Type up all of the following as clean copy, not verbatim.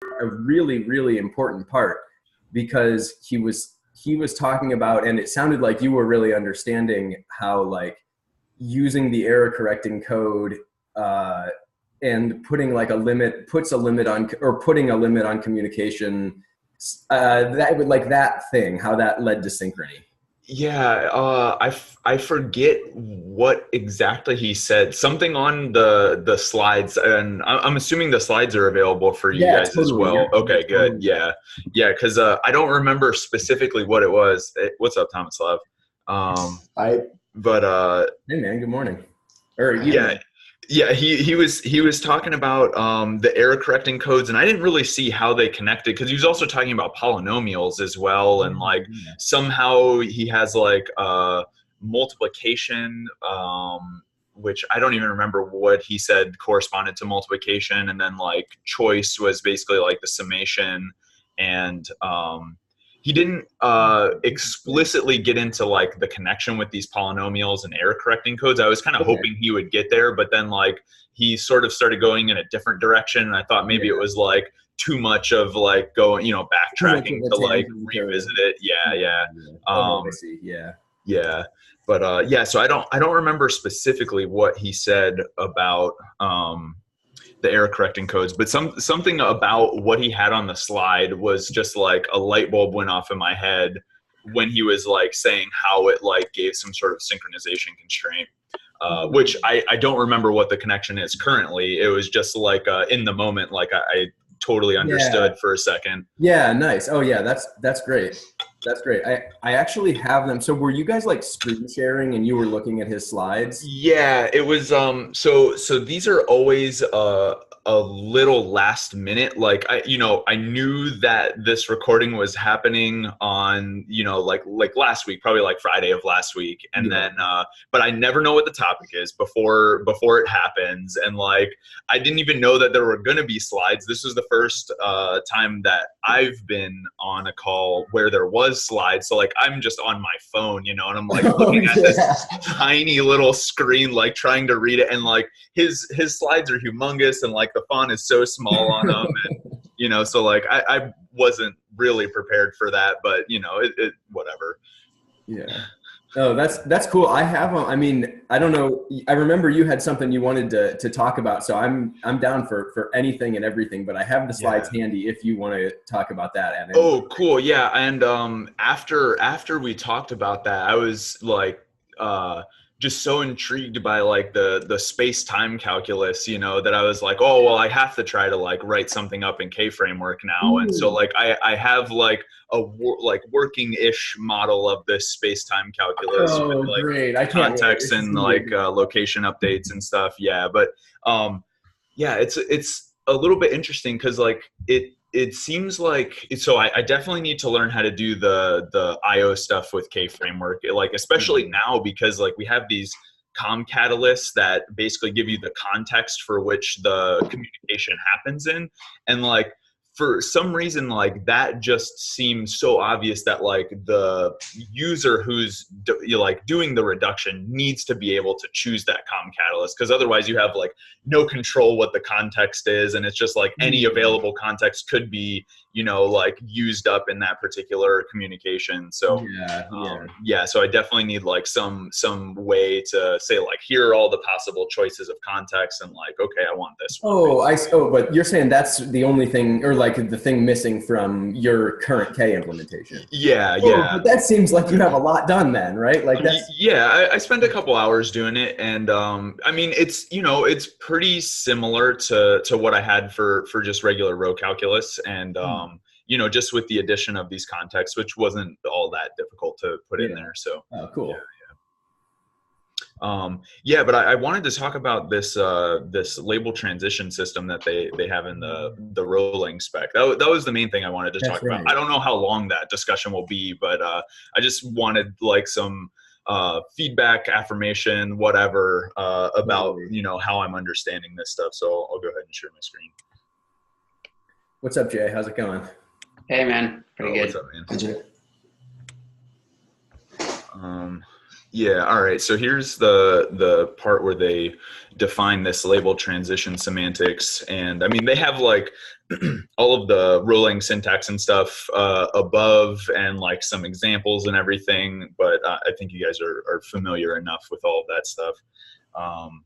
a really, really important part, because he was talking about, and it sounded like you were really understanding how like using the error correcting code and putting like a limit, puts a limit on, or putting a limit on communication, that would like that thing, how that led to synchrony. Yeah, I forget what exactly he said. Something on the slides, and I'm assuming the slides are available for you Yeah, guys as totally. well. You're Okay, good. totally right. Yeah, yeah, because I don't remember specifically what it was. What's up, Thomas Love? I But Hey man, good morning or yeah, evening. yeah, he was talking about the error correcting codes, and I didn't really see how they connected because he was also talking about polynomials as well, Yeah, and like yeah. somehow he has like multiplication, which I don't even remember what he said corresponded to multiplication, and then like choice was basically like the summation, and he didn't explicitly get into like the connection with these polynomials and error correcting codes. I was kind of Okay. hoping he would get there, but then like he sort of started going in a different direction, and I thought maybe it Yeah. was like too much of like going, Too much of backtracking a to like tangent or revisit it. Yeah, yeah, yeah. yeah. Oh, I Um, see. Yeah. yeah, but yeah. So I don't remember specifically what he said about the error correcting codes, but something about what he had on the slide was just like a light bulb went off in my head when he was like saying how it like gave some sort of synchronization constraint. Which I don't remember what the connection is currently. It was just like in the moment, like I totally Yeah. understood for a second. Yeah, nice. Oh yeah, that's great. That's great. I actually have them. So were you guys like screen sharing and you were looking at his slides? Yeah, it was so these are always a little last minute. Like I knew that this recording was happening on, like last week, probably like Friday of last week. And Yeah. then but I never know what the topic is before it happens. And like I didn't even know that there were gonna be slides. This was the first time that I've been on a call where there was slides. So like I'm just on my phone, and I'm like Oh looking at this yeah. tiny little screen, like trying to read it, and like his slides are humongous, and like the font is so small on them, and so like I wasn't really prepared for that, but it whatever. Yeah. Oh, that's cool. I have I mean, I don't know. I remember you had something you wanted to talk about, so I'm down for anything and everything. But I have the slides Yeah. handy if you want to talk about that at any Oh, point. cool. Yeah. And after we talked about that, I was like uh just so intrigued by like the space-time calculus, that I was like, oh well, I have to try to like write something up in K framework now. And so Ooh. like I have like like working-ish model of this space-time calculus with Oh, like great! I can't wait. context This is and gonna be a like good one. location updates and stuff. Yeah. But yeah, it's a little bit interesting because like it seems like so I definitely need to learn how to do the IO stuff with K framework, like especially Mhm. now because like we have these com catalysts that basically give you the context for which the communication happens in, and like for some reason like that just seems so obvious that like the user who's like doing the reduction needs to be able to choose that com catalyst, because otherwise you have like no control what the context is, and it's just like any Hmm. available context could be like used up in that particular communication. So Yeah, yeah. yeah, so I definitely need like some way to say like here are all the possible choices of context, and like okay, I want this one Oh, basically. oh, but you're saying that's the only thing, or like the thing missing from your current K implementation. Yeah, Oh, yeah. but that seems like you have a lot done then, right? Like that's Yeah, I spent a couple hours doing it, and I mean, it's pretty similar to what I had for just regular row calculus, and just with the addition of these contexts, which wasn't all that difficult to put in yeah. there. So Oh, yeah. cool. Yeah, but I wanted to talk about this label transition system that they have in the rolling spec. That was the main thing I wanted to That's talk about. right. I don't know how long that discussion will be, but I just wanted like some feedback, affirmation, whatever about Totally. how I'm understanding this stuff. So I'll go ahead and share my screen. What's up, Jay? How's it going? Hey man, pretty Oh, what's good. up, man? I just Um, Yeah, all right. So here's the part where they define this label transition semantics, and I mean they have like all of the Erlang syntax and stuff above, and like some examples and everything. But I think you guys are familiar enough with all of that stuff. Um,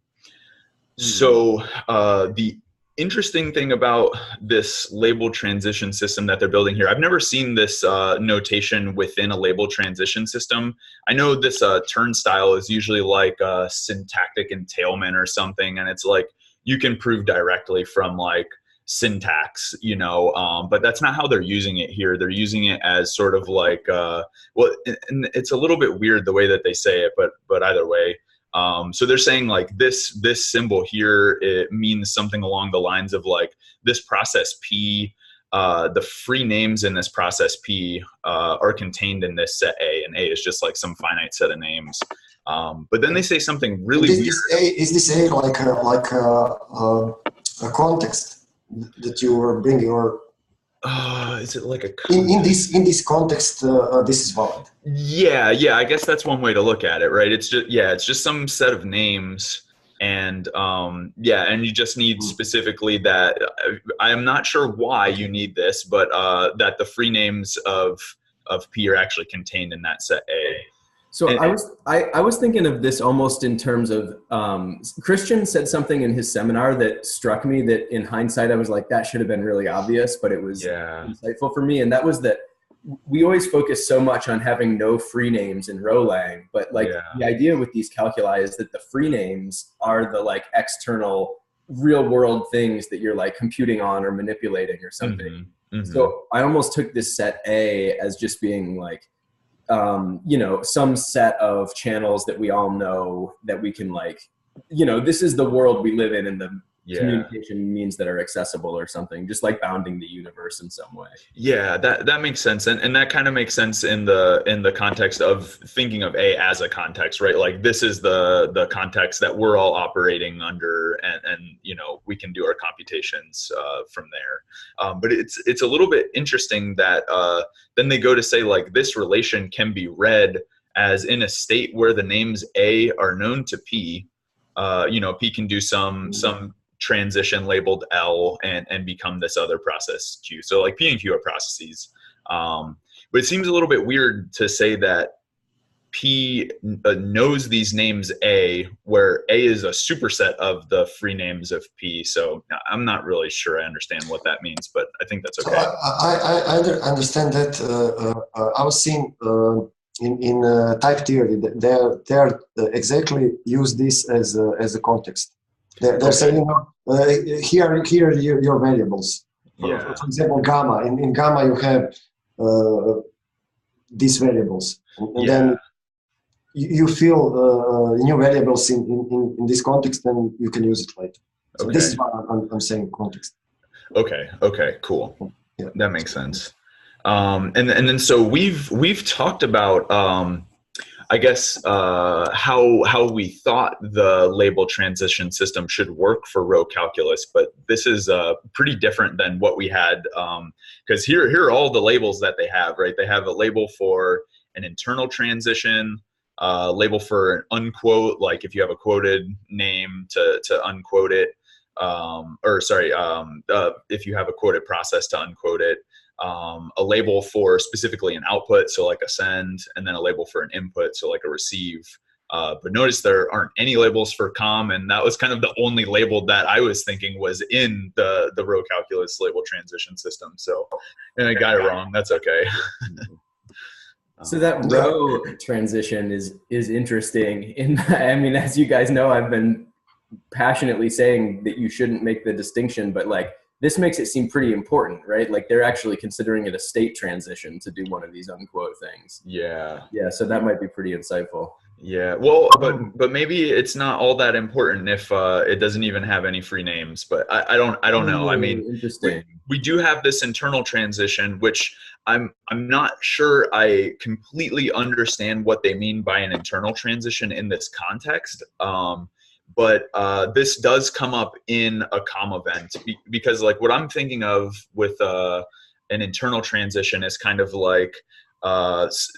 the interesting thing about this label transition system that they're building here, I've never seen this notation within a label transition system. I know this turnstile is usually like a syntactic entailment or something, and it's like you can prove directly from like syntax, but that's not how they're using it here. They're using it as sort of like, well, and it's a little bit weird the way that they say it, but either way. So they're saying like this symbol here, it means something along the lines of like this process P, the free names in this process P are contained in this set A, and A is just like some finite set of names. But then they say something really weird. Is this A like a context that you are bringing, or is it like a in this context this is valid? Yeah, I guess that's one way to look at it, right? It's just some set of names, and and you just need specifically that. I am not sure why you need this, but that the free names of P are actually contained in that set A. So I was thinking of this almost in terms of Christian said something in his seminar that struck me that in hindsight I was like, that should have been really obvious, but it was insightful for me. And that was that we always focus so much on having no free names in Erlang, but like the idea with these calculi is that the free names are the like external real world things that you're like computing on or manipulating or something. So I almost took this set A as just being like, some set of channels that we all know that we can like, this is the world we live in and the communication means that are accessible or something, just like bounding the universe in some way. Yeah, that makes sense. And that kind of makes sense in the context of thinking of A as a context, right? Like this is the context that we're all operating under, and we can do our computations from there. But it's a little bit interesting that then they go to say like this relation can be read as in a state where the names A are known to P. P can do some transition labeled L and become this other process Q. So like P and Q are processes. But it seems a little bit weird to say that P knows these names A, where A is a superset of the free names of P. So I'm not really sure I understand what that means, but I think that's okay. I understand that. I was seeing in type theory that they're exactly use this as a context. They're saying, here are your variables. For example, gamma. In gamma, you have these variables. And then you fill new variables in this context, and you can use it later. So this is what I'm saying, context. Okay, cool. Yeah. That makes sense. And then so we've talked about I guess how we thought the label transition system should work for row calculus, but this is pretty different than what we had, because here are all the labels that they have, right? They have a label for an internal transition, label for an unquote, like if you have a quoted name to unquote it, if you have a quoted process to unquote it. A label for specifically an output, so like a send, and then a label for an input, so like a receive. But notice there aren't any labels for com, and that was kind of the only label that I was thinking was in the row calculus label transition system. So, and I got it wrong. That's okay. So that row transition is interesting. I mean, as you guys know, I've been passionately saying that you shouldn't make the distinction, but like, this makes it seem pretty important, right? Like they're actually considering it a state transition to do one of these unquote things. Yeah. So that might be pretty insightful. Yeah. Well, but maybe it's not all that important if it doesn't even have any free names. But I don't know. I mean, interesting. We do have this internal transition, which I'm not sure I completely understand what they mean by an internal transition in this context. But this does come up in a COM event because like what I'm thinking of with an internal transition is kind of like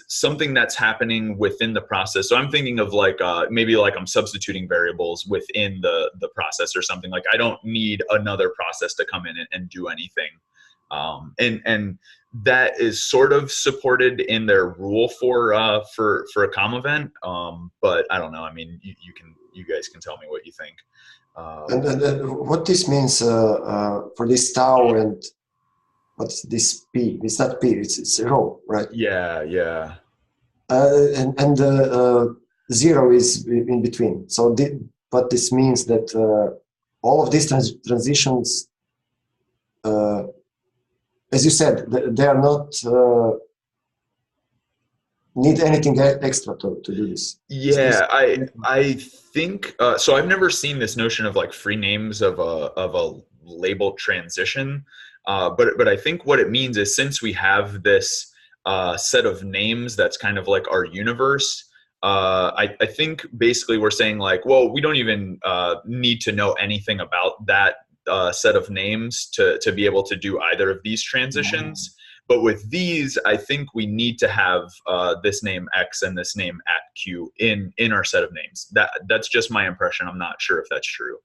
something that's happening within the process. So I'm thinking of like maybe like I'm substituting variables within the process or something. Like I don't need another process to come in and do anything. And that is sort of supported in their rule for a COM event. But I don't know. I mean, you guys can tell me what you think. And what this means for this tau and what's this p? It's not p. It's rho, right? Yeah. And zero is in between. So what this means that all of these transitions, as you said, they are not need anything extra to do this. Yeah, I think so. I've never seen this notion of like free names of a labeled transition, but I think what it means is since we have this set of names that's kind of like our universe. I think basically we're saying like, well, we don't even need to know anything about that set of names to be able to do either of these transitions. But with these, I think we need to have this name X and this name at Q in our set of names. That's just my impression. I'm not sure if that's true.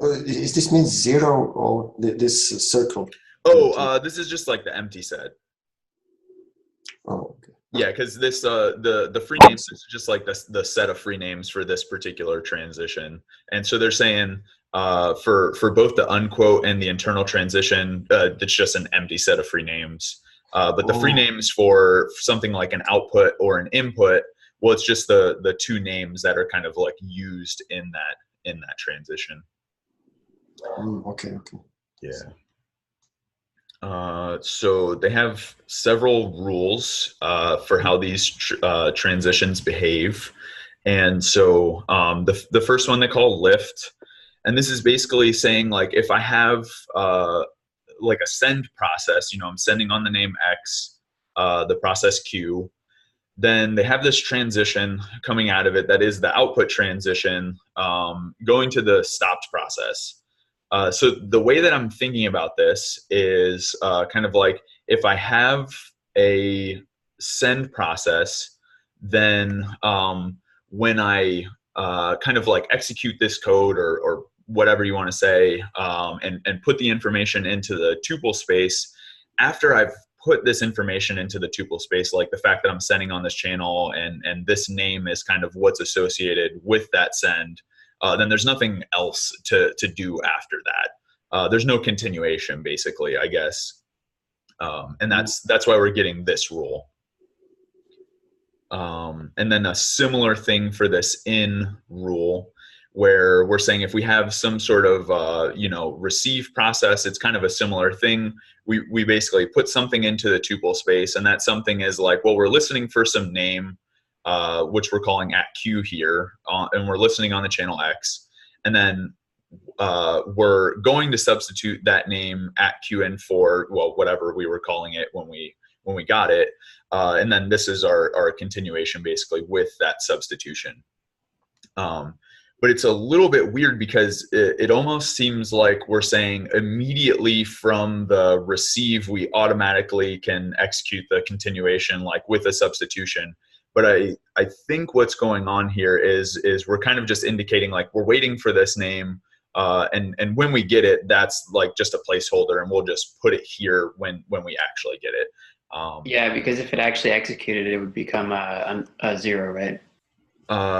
Is this means zero or this circle? Oh, this is just like the empty set. Oh, okay. Yeah, because this the free names is just like the set of free names for this particular transition, and so they're saying for both the unquote and the internal transition, it's just an empty set of free names. But the free names for something like an output or an input, well, it's just the two names that are kind of like used in that transition. Okay. Yeah. So they have several rules for how these transitions behave. And so the first one they call lift. And this is basically saying like if I have like a send process, I'm sending on the name X, the process Q, then they have this transition coming out of it that is the output transition going to the stopped process. So the way that I'm thinking about this is kind of like if I have a send process, then when I kind of like execute this code or whatever you want to say and put the information into the tuple space, after I've put this information into the tuple space, like the fact that I'm sending on this channel and this name is kind of what's associated with that send, then there's nothing else to do after that. There's no continuation, basically, I guess. And that's why we're getting this rule. And then a similar thing for this in rule, where we're saying if we have some sort of receive process, it's kind of a similar thing. We basically put something into the tuple space, and that something is like, well, we're listening for some name, which we're calling at Q here, and we're listening on the channel X, and then we're going to substitute that name at Q in for, well, whatever we were calling it when we got it, and then this is our continuation basically with that substitution. But it's a little bit weird because it almost seems like we're saying immediately from the receive, we automatically can execute the continuation like with a substitution. But I think what's going on here is we're kind of just indicating like we're waiting for this name. And when we get it, that's like just a placeholder, and we'll just put it here when we actually get it. Yeah, because if it actually executed, it would become a zero, right?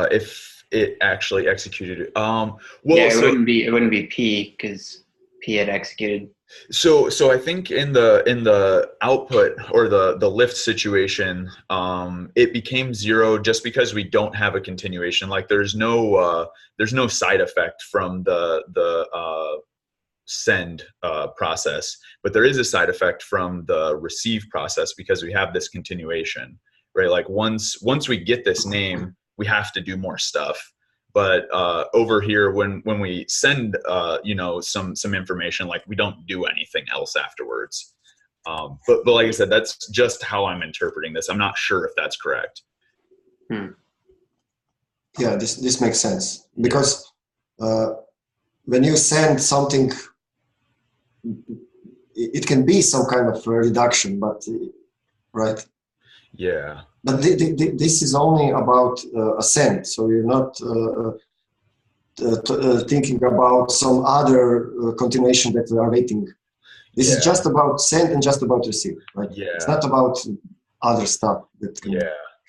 If it actually executed. Well, yeah, so it wouldn't be P because P had executed. So I think in the output or the lift situation, it became zero just because we don't have a continuation. Like there's no side effect from the send process, but there is a side effect from the receive process because we have this continuation, right? Like once we get this name, we have to do more stuff. But over here, when we send some information, like we don't do anything else afterwards. But like I said, that's just how I'm interpreting this. I'm not sure if that's correct. Yeah, this makes sense because when you send something it can be some kind of reduction, but right. Yeah. But this is only about ascent, so you're not thinking about some other continuation that we are waiting. This is just about send and just about receive, right? Yeah. It's not about other stuff that can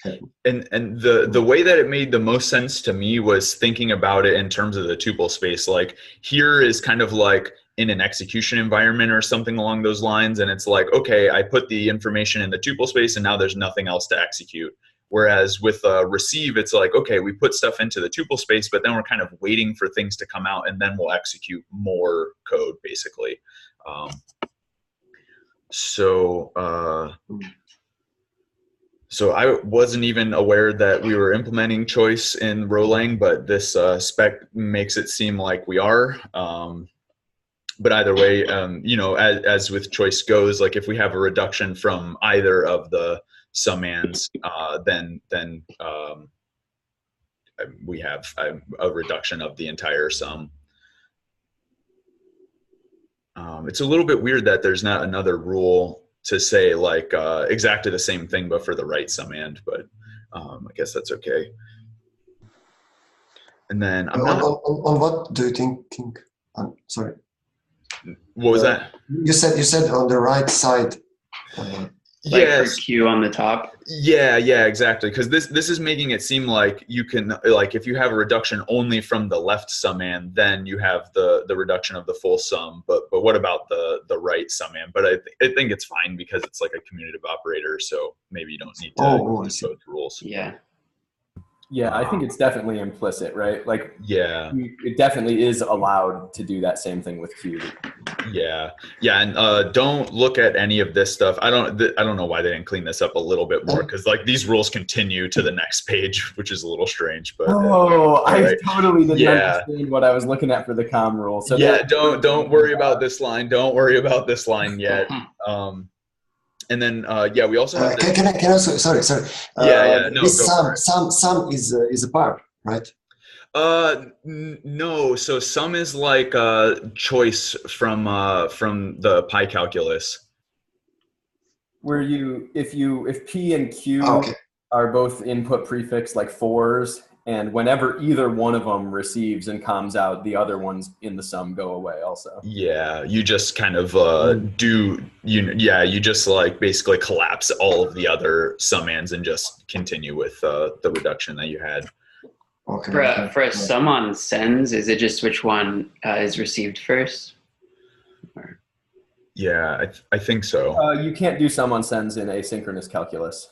happen. And the way that it made the most sense to me was thinking about it in terms of the tuple space. Like here is kind of like in an execution environment or something along those lines, and it's like, okay, I put the information in the tuple space and now there's nothing else to execute. Whereas with receive, it's like, okay, we put stuff into the tuple space, but then we're kind of waiting for things to come out and then we'll execute more code basically. So I wasn't even aware that we were implementing choice in Rolang, but this spec makes it seem like we are. But either way, you know, as with choice goes, like if we have a reduction from either of the summands, then we have a reduction of the entire sum. It's a little bit weird that there's not another rule to say like exactly the same thing, but for the right summand, but I guess that's okay. And then on what do you think? I'm sorry. What was that? You said on the right side. Like for Q on the top. Yeah, exactly. Because this is making it seem like you can, like if you have a reduction only from the left summand, then you have the reduction of the full sum. But what about the right summand? But I think it's fine because it's like a commutative operator, so maybe you don't need to use both rules. Yeah, I think it's definitely implicit, right? Like, yeah, it definitely is allowed to do that same thing with Q. Yeah, and don't look at any of this stuff. I don't know why they didn't clean this up a little bit more, because like these rules continue to the next page, which is a little strange. But I totally didn't understand what I was looking at for the com rule. So yeah, don't worry about this line. Don't worry about this line yet. And then we also have this, can I also sorry. No, this sum is a part, right? No. So sum is like choice from the pi calculus. Where if P and Q are both input prefix like 4s, and whenever either one of them receives and comes out, the other ones in the sum go away also. Yeah, you just kind of you just like basically collapse all of the other summands and just continue with the reduction that you had. For a sum on sends, is it just which one is received first? Or? Yeah, I think so. You can't do sum on sends in asynchronous calculus.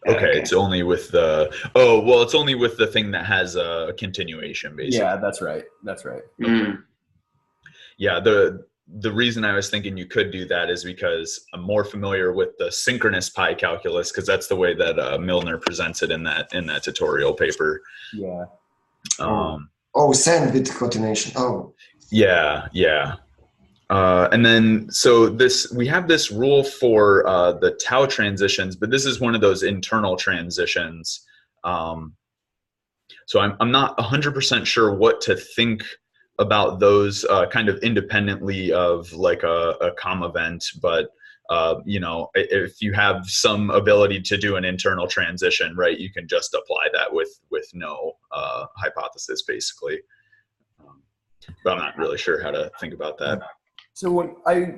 Okay, it's only with it's only with the thing that has a continuation, basically. Yeah, that's right. Okay. Yeah, the reason I was thinking you could do that is because I'm more familiar with the synchronous pi calculus, because that's the way that Milner presents it in that tutorial paper. Yeah. Send with continuation. Yeah. And then so we have this rule for the tau transitions, but this is one of those internal transitions. So I'm not 100% sure what to think about those kind of independently of like a COM event, but you know, if you have some ability to do an internal transition, right, you can just apply that with no hypothesis, basically. But I'm not really sure how to think about that. So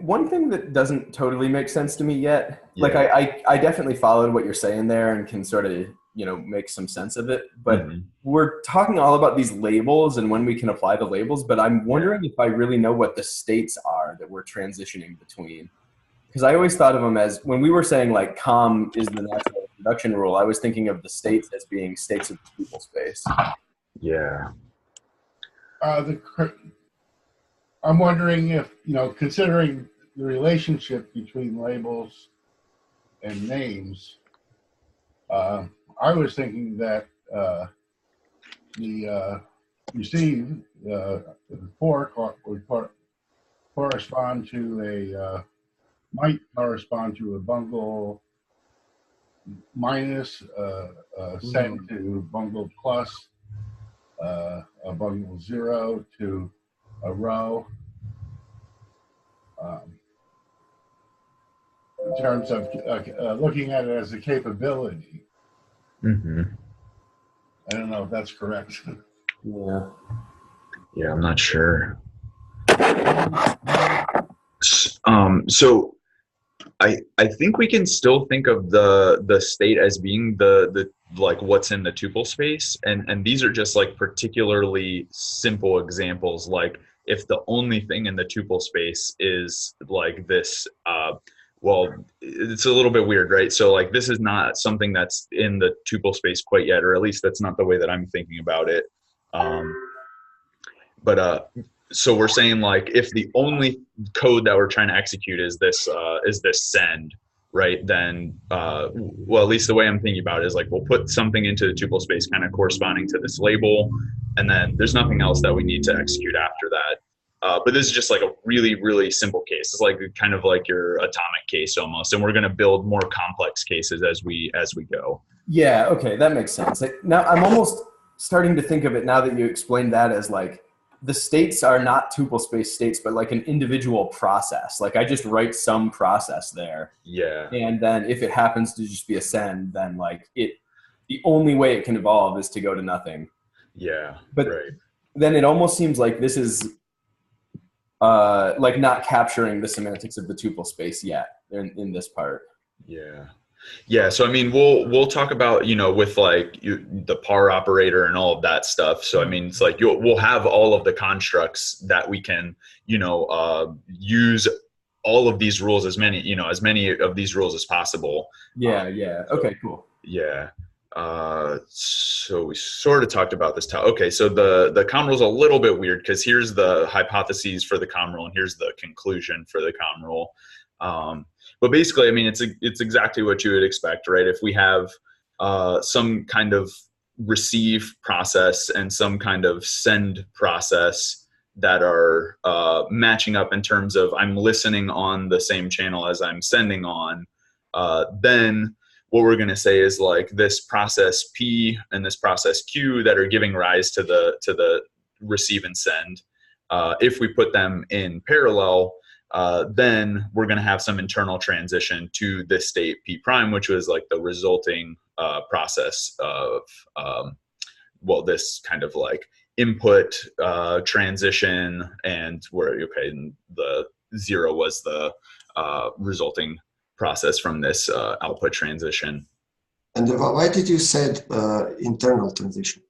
one thing that doesn't totally make sense to me yet, like I definitely followed what you're saying there and can sort of, you know, make some sense of it, but we're talking all about these labels and when we can apply the labels, but I'm wondering if I really know what the states are that we're transitioning between. Because I always thought of them as, when we were saying like COM is the natural reduction rule, I was thinking of the states as being states of the tuple space. Yeah. I'm wondering if, you know, considering the relationship between labels and names, I was thinking that the receive, the fork would correspond to might correspond to a bungle minus, send to bungle plus, a bungle 0 to a row. um, in terms of looking at it as a capability. Mm-hmm. I don't know if that's correct. Yeah. Yeah, I'm not sure. So I think we can still think of the state as being the like what's in the tuple space, and these are just like particularly simple examples. Like if the only thing in the tuple space is like this, well, it's a little bit weird, right? So like this is not something that's in the tuple space quite yet, or at least that's not the way that I'm thinking about it. But so we're saying like if the only code that we're trying to execute is this send, right? Then well, at least the way I'm thinking about it is like we'll put something into the tuple space kind of corresponding to this label, and then there's nothing else that we need to execute after that. But this is just like a really, really simple case. It's like kind of like your atomic case almost, and we're going to build more complex cases as we go. Yeah. Okay, that makes sense. Now I'm almost starting to think of it now that you explained that as like the states are not tuple space states, but like an individual process. Like I just write some process there. Yeah. And then if it happens to just be a send, then like the only way it can evolve is to go to nothing. Yeah. But right. then it almost seems like this is like not capturing the semantics of the tuple space yet in this part. Yeah. Yeah, so I mean, we'll talk about, with like the par operator and all of that stuff. So I mean, it's like we'll have all of the constructs that we can, use all of these rules as many of these rules as possible. Yeah, yeah. Okay, cool. Yeah. So we sort of talked about this. Okay, so the com rule is a little bit weird because here's the hypotheses for the com rule and here's the conclusion for the com rule. But basically, I mean, it's exactly what you would expect, right? If we have some kind of receive process and some kind of send process that are matching up in terms of I'm listening on the same channel as I'm sending on, then what we're going to say is like this process P and this process Q that are giving rise to the receive and send. If we put them in parallel, then we're going to have some internal transition to this state P prime, which was like the resulting process of, this kind of like input transition, and and the 0 was the resulting process from this output transition. And why did you said internal transition?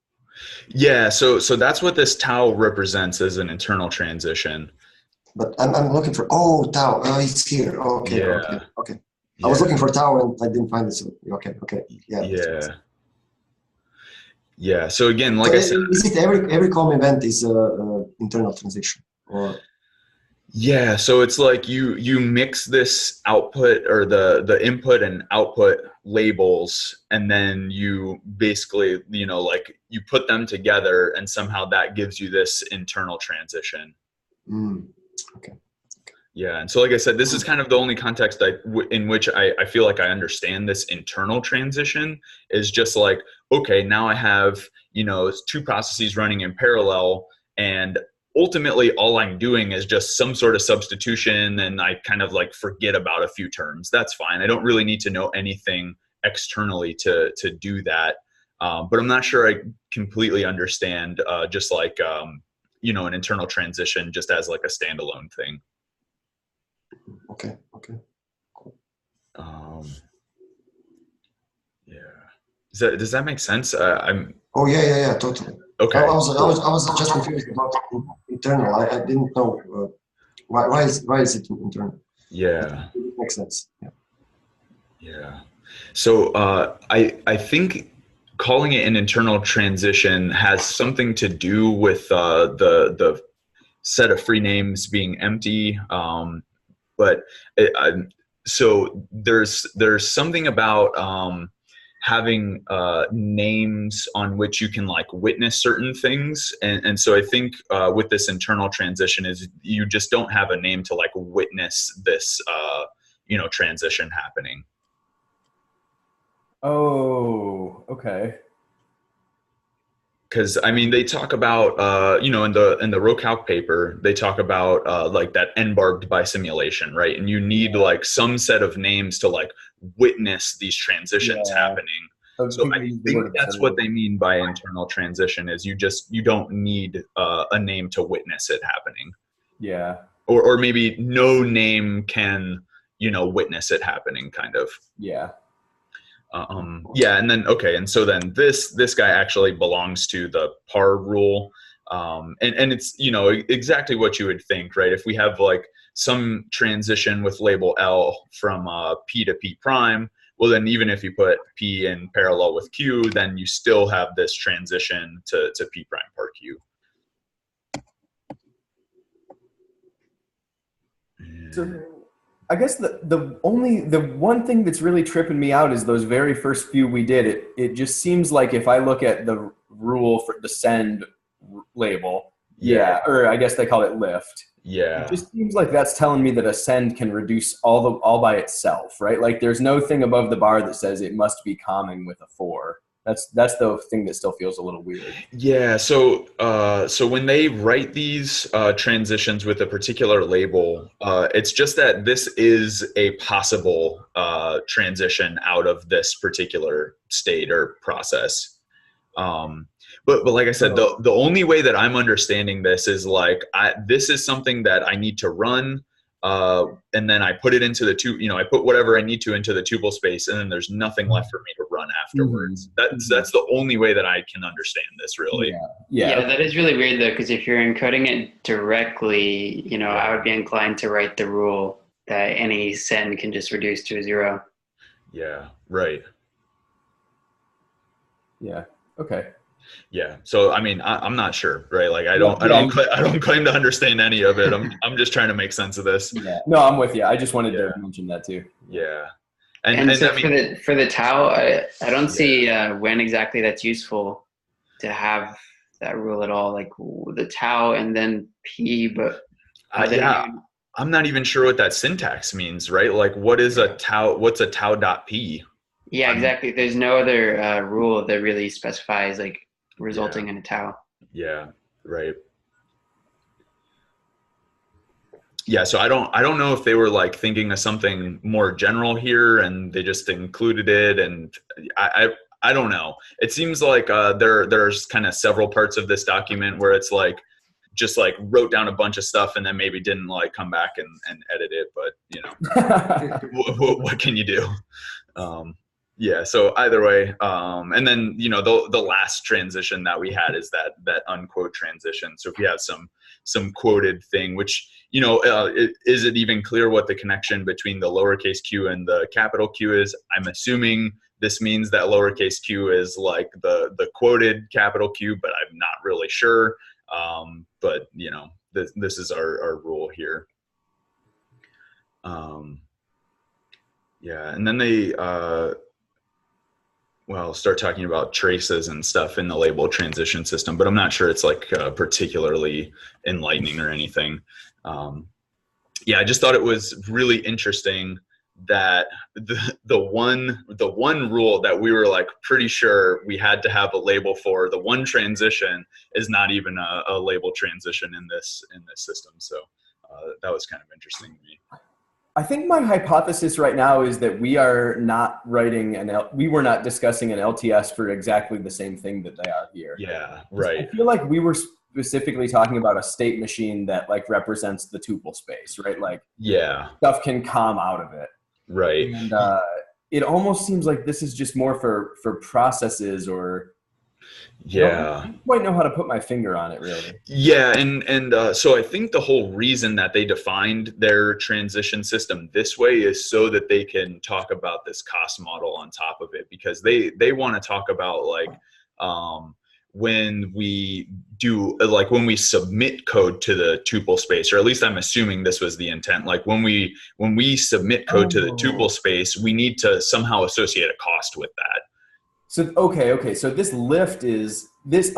Yeah, so that's what this tau represents as an internal transition. But I'm looking for tau. It's here. Okay, yeah. Okay. Yeah. I was looking for tau and I didn't find it. So okay. Yeah. Yeah. Yeah. So again, like I said, is it every COM event is internal transition or? Yeah, so it's like you mix this output or the input and output labels, and then you basically like you put them together, and somehow that gives you this internal transition. Okay. Yeah, and so like I said, this is kind of the only context in which I feel like I understand this internal transition is just like, okay, now I have 2 processes running in parallel, and ultimately all I'm doing is just some sort of substitution, and I kind of like forget about a few terms. That's fine. I don't really need to know anything externally to do that. But I'm not sure I completely understand just like an internal transition just as like a standalone thing. Okay. Cool. Yeah. Does that make sense? I'm. Oh yeah, totally. Okay. I was just confused about internal. I didn't know why is it internal. Yeah. It makes sense. Yeah. Yeah. So I think calling it an internal transition has something to do with the set of free names being empty. But so there's something about having names on which you can like witness certain things, and so I think with this internal transition is you just don't have a name to like witness this transition happening. Oh, okay. Because I mean, they talk about in the Rocalc paper, they talk about like that n-barbed by simulation, right? And you need like some set of names to like witness these transitions happening. So I think that's what they mean by internal transition is you don't need a name to witness it happening. Yeah. Or maybe no name can, witness it happening kind of. Yeah. And then and so then this guy actually belongs to the par rule, and it's exactly what you would think, right? If we have like some transition with label L from P to P prime, well then even if you put P in parallel with Q, then you still have this transition to P prime par Q. So I guess the one thing that's really tripping me out is those very first few we did. It just seems like if I look at the rule for the send label, or I guess they call it lift. Yeah. It just seems like that's telling me that a send can reduce all by itself, right? Like there's no thing above the bar that says it must be common with a 4. That's the thing that still feels a little weird. Yeah. So when they write these transitions with a particular label, it's just that this is a possible transition out of this particular state or process. But like I said, the only way that I'm understanding this is like this is something that I need to run. And then I put it into the I put whatever I need to into the tuple space, and then there's nothing left for me to run afterwards. That's the only way that I can understand this, really. Yeah, that is really weird though, because if you're encoding it directly, I would be inclined to write the rule that any send can just reduce to a 0. Yeah. Right. Yeah. Okay. Yeah. So I mean, I'm not sure, right? Like I don't claim to understand any of it. I'm just trying to make sense of this. Yeah. No, I'm with you. I just wanted to mention that too. Yeah. And so for the tau, I don't see when exactly that's useful to have that rule at all. Like the tau and then P, but I'm not even sure what that syntax means, right? Like what is a tau? What's a tau dot P? Yeah, exactly. There's no other rule that really specifies like resulting in a tau. Yeah, right. Yeah, so I don't know if they were like thinking of something more general here and they just included it, and I don't know. It seems like there's kind of several parts of this document where it's like just like wrote down a bunch of stuff and then maybe didn't like come back and edit it, but what can you do? Yeah, so either way, and then the last transition that we had is that unquote transition. So if you have some quoted thing, which is it even clear what the connection between the lowercase q and the capital Q is? I'm assuming this means that lowercase q is like the quoted capital Q, but I'm not really sure. But this is our rule here. Yeah, and then they start talking about traces and stuff in the label transition system, but I'm not sure it's like particularly enlightening or anything. I just thought it was really interesting that the one rule that we were like pretty sure we had to have a label for, the one transition is not even a label transition in this system. So that was kind of interesting to me. I think my hypothesis right now is that we are not we were not discussing an LTS for exactly the same thing that they are here. Yeah, right. I feel like we were specifically talking about a state machine that like represents the tuple space, right? Like stuff can come out of it. Right. And it almost seems like this is just more for processes or I don't quite know how to put my finger on it, really. Yeah, and so I think the whole reason that they defined their transition system this way is so that they can talk about this cost model on top of it, because they want to talk about like when we submit code to the tuple space, or at least I'm assuming this was the intent. Like when we submit code to the tuple space, we need to somehow associate a cost with that. So, okay. So this lift is this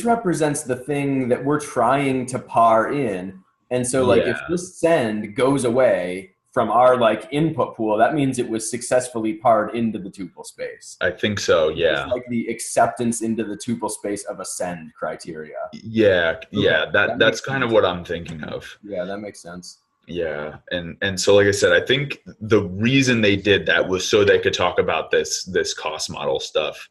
represents the thing that we're trying to par in. And so like if this send goes away from our like input pool, that means it was successfully parred into the tuple space. I think so. Yeah. It's like the acceptance into the tuple space of a send criteria. Yeah. Yeah. Okay. That's kind of what I'm thinking of. Yeah, that makes sense. Yeah. And so, like I said, I think the reason they did that was so they could talk about this cost model stuff.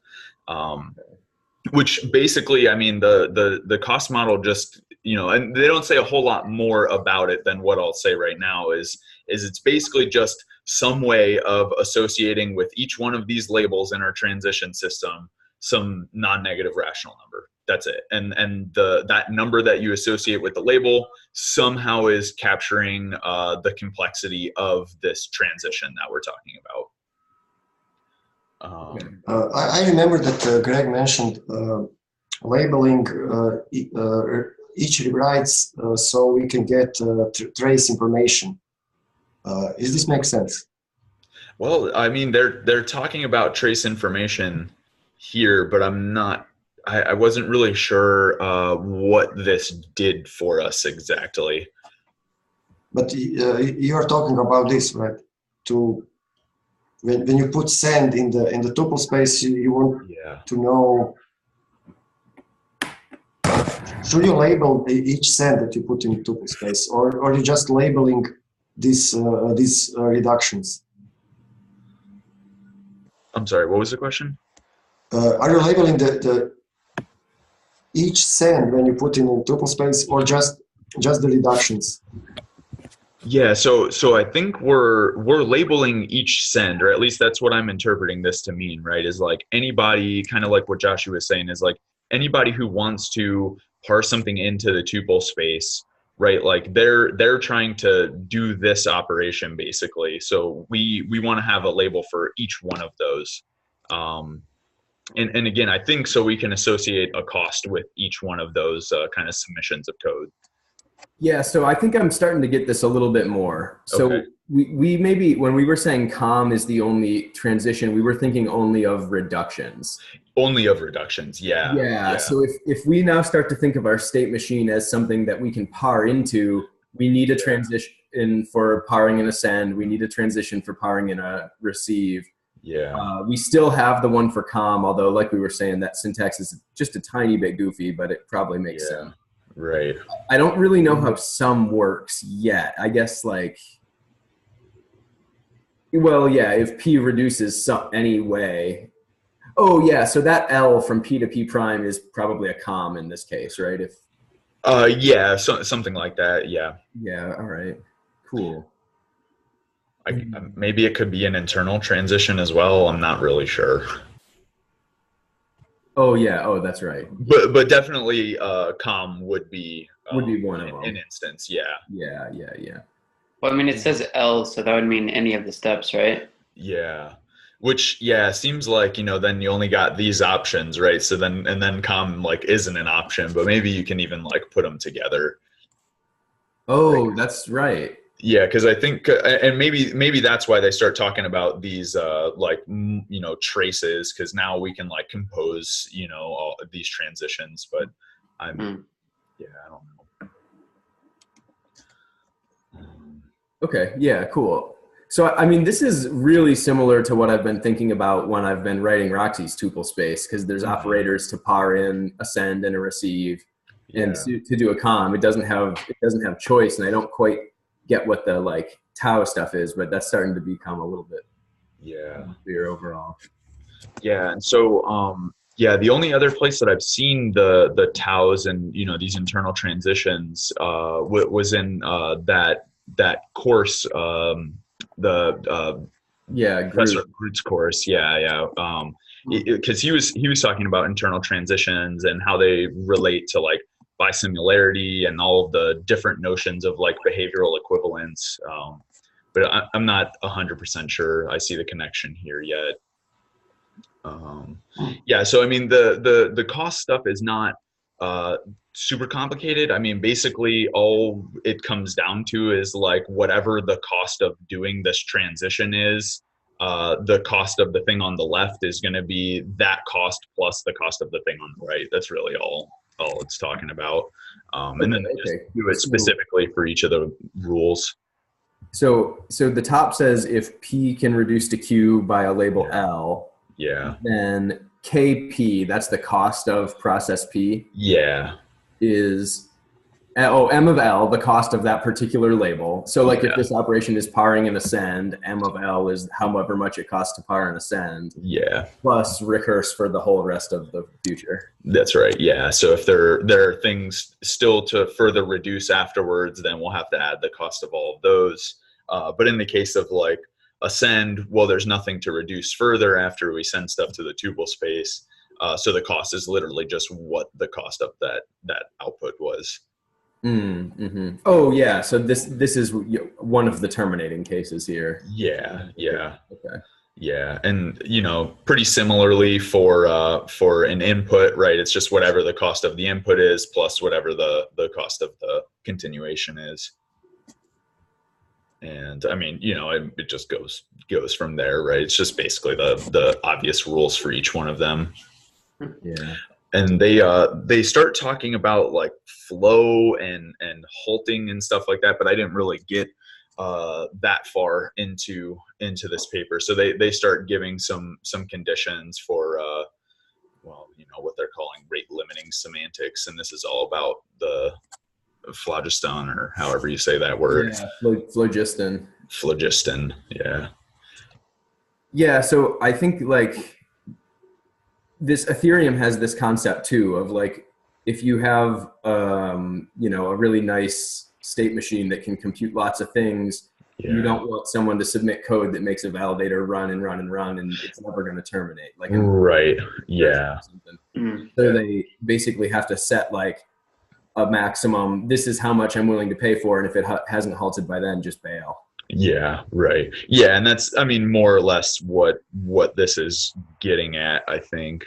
Which basically, I mean, the cost model just, and they don't say a whole lot more about it than what I'll say right now is it's basically just some way of associating with each one of these labels in our transition system some non-negative rational number. That's it. And that number that you associate with the label somehow is capturing the complexity of this transition that we're talking about. I remember that Greg mentioned labeling each rewrites so we can get trace information. Does this make sense? Well, I mean, they're talking about trace information here, but I wasn't really sure what this did for us exactly. But you are talking about this, right? When you put send in the tuple space, you want to know. Should you label each send that you put in tuple space, or are you just labeling these reductions? I'm sorry, what was the question? Are you labeling the each send when you put in a tuple space, or just the reductions? Yeah, so I think we're labeling each send, or at least that's what I'm interpreting this to mean, right? Is like anybody, kind of like what Joshua was saying, is like anybody who wants to parse something into the tuple space, right? Like they're trying to do this operation basically. So we want to have a label for each one of those. And again, I think so we can associate a cost with each one of those kind of submissions of code. Yeah, so I think I'm starting to get this a little bit more. So Okay. we maybe, when we were saying COM is the only transition, we were thinking only of reductions. Only of reductions, yeah. Yeah. So if we now start to think of our state machine as something that we can par into, we need a transition for parring and a send. We need a transition for parring and a receive. Yeah. We still have the one for COM, although like we were saying, that syntax is just a tiny bit goofy, but it probably makes sense. Right. I don't really know how sum works yet. I guess like, well, yeah, if P reduces some anyway. Oh yeah, so that L from P to P prime is probably a COM in this case, right? If yeah, something like that. Yeah. Yeah. All right. Cool. Maybe it could be an internal transition as well. I'm not really sure. Oh yeah. Oh, that's right. But definitely COM would be one of them. An instance. Yeah. Yeah. Yeah. Yeah. Well, I mean, it says L, so that would mean any of the steps, right? Yeah. Which, yeah, seems like, then you only got these options, right? So then COM like isn't an option, but maybe you can even like put them together. Oh, that's right. Yeah, because I think, and maybe that's why they start talking about these, traces, because now we can like compose, all of these transitions. But I don't know. Okay. Yeah. Cool. So, I mean, this is really similar to what I've been thinking about when I've been writing Roxy's tuple space, because there's operators to par in a send and a receive, and to do a COM. It doesn't have choice, and I don't quite get what the like tau stuff is, but that's starting to become a little bit clear overall. Yeah, and so the only other place that I've seen the taus and these internal transitions was in that course, Professor Groot's course. Because he was talking about internal transitions and how they relate to like bisimilarity and all of the different notions of like behavioral equivalence. But I'm not 100% sure I see the connection here yet. So I mean the cost stuff is not super complicated. I mean, basically all it comes down to is like whatever the cost of doing this transition is, the cost of the thing on the left is going to be that cost plus the cost of the thing on the right. That's really all it's talking about. And then they just do it specifically for each of the rules. So the top says if P can reduce to Q by a label L, then KP, that's the cost of process P, is M of L, the cost of that particular label. So like if this operation is parring and ascend, M of L is however much it costs to par and ascend. Plus recurse for the whole rest of the future. That's right. Yeah. So if there are things still to further reduce afterwards, then we'll have to add the cost of all of those. But in the case of like ascend, well, there's nothing to reduce further after we send stuff to the tubal space. So the cost is literally just what the cost of that output was. Oh yeah, so this is one of the terminating cases here. Okay. Yeah, and pretty similarly for an input, right? It's just whatever the cost of the input is plus whatever the cost of the continuation is. And I mean, it just goes from there, right? It's just basically the obvious rules for each one of them. Yeah. And they start talking about like flow and halting and stuff like that, but I didn't really get that far into this paper. So they start giving some conditions for what they're calling rate limiting semantics, and this is all about the phlogiston, or however you say that word. Phlogiston. Yeah, so I think like this Ethereum has this concept too of like, if you have a really nice state machine that can compute lots of things, you don't want someone to submit code that makes a validator run and run and run and it's never going to terminate. Like So they basically have to set like a maximum. This is how much I'm willing to pay for, and if it hasn't halted by then, just bail. Yeah, right. Yeah, and that's, I mean, more or less what this is getting at, I think.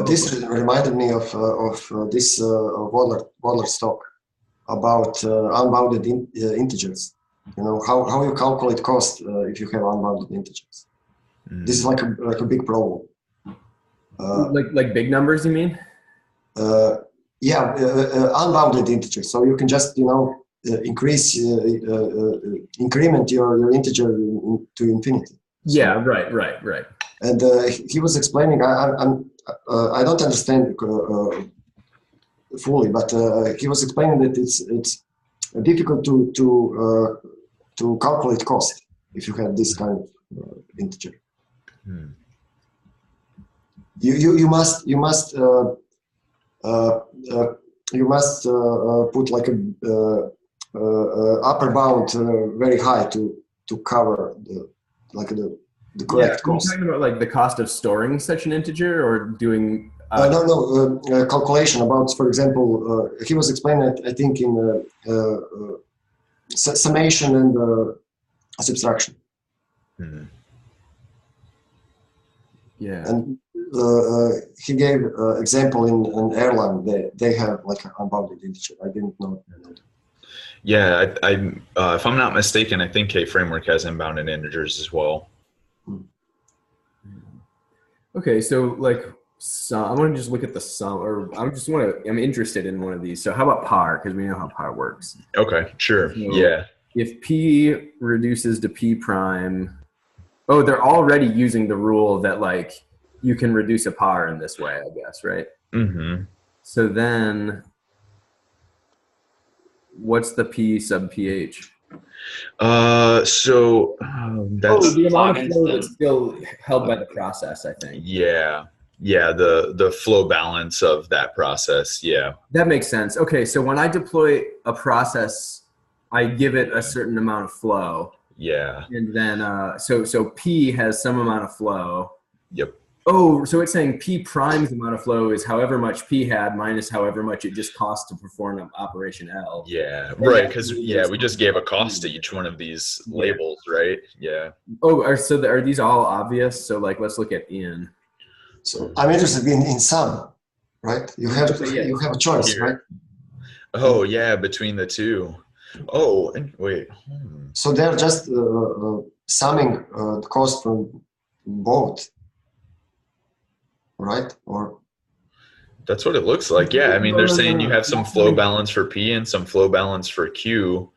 This reminded me of this Wadler's talk about unbounded integers. How you calculate cost if you have unbounded integers. This is like a big problem. Like big numbers, you mean? Unbounded integers. So you can just increase increment your integer to infinity. Right. And he was explaining. I don't understand fully, but he was explaining that it's difficult to calculate cost if you have this kind of integer. You must put like a upper bound very high to cover the correct cost. Are you talking about like the cost of storing such an integer or doing? Calculation about, for example, he was explaining, I think, in summation and subtraction. Yeah. And he gave example in an airline. They have like an unbounded integer. I didn't know. Yeah, I if I'm not mistaken, I think K-Framework has unbounded integers as well. Okay, so like, I want to just look at the sum, or I'm interested in one of these. So how about par? Because we know how par works. Okay, sure. So if P reduces to P prime, they're already using the rule that like you can reduce a par in this way, I guess, right? So then what's the P sub PH? That's the amount of flow that's still held by the process, I think. Yeah, the flow balance of that process. Yeah, that makes sense. Okay, so when I deploy a process, I give it a certain amount of flow. Yeah, and then so P has some amount of flow. Yep. Oh, so it's saying P prime's amount of flow is however much P had minus however much it just costs to perform an operation L. Yeah, right, because we just gave a cost to each one of these labels, right? Yeah. Are these all obvious? So like, let's look at in. So I'm interested in sum, right? You have a choice, right? Oh yeah, between the two. Oh, and wait. So they're just summing the cost from both. Right? Or That's what it looks like. Yeah. I mean, they're saying you have some flow No. balance for P and some flow balance for Q.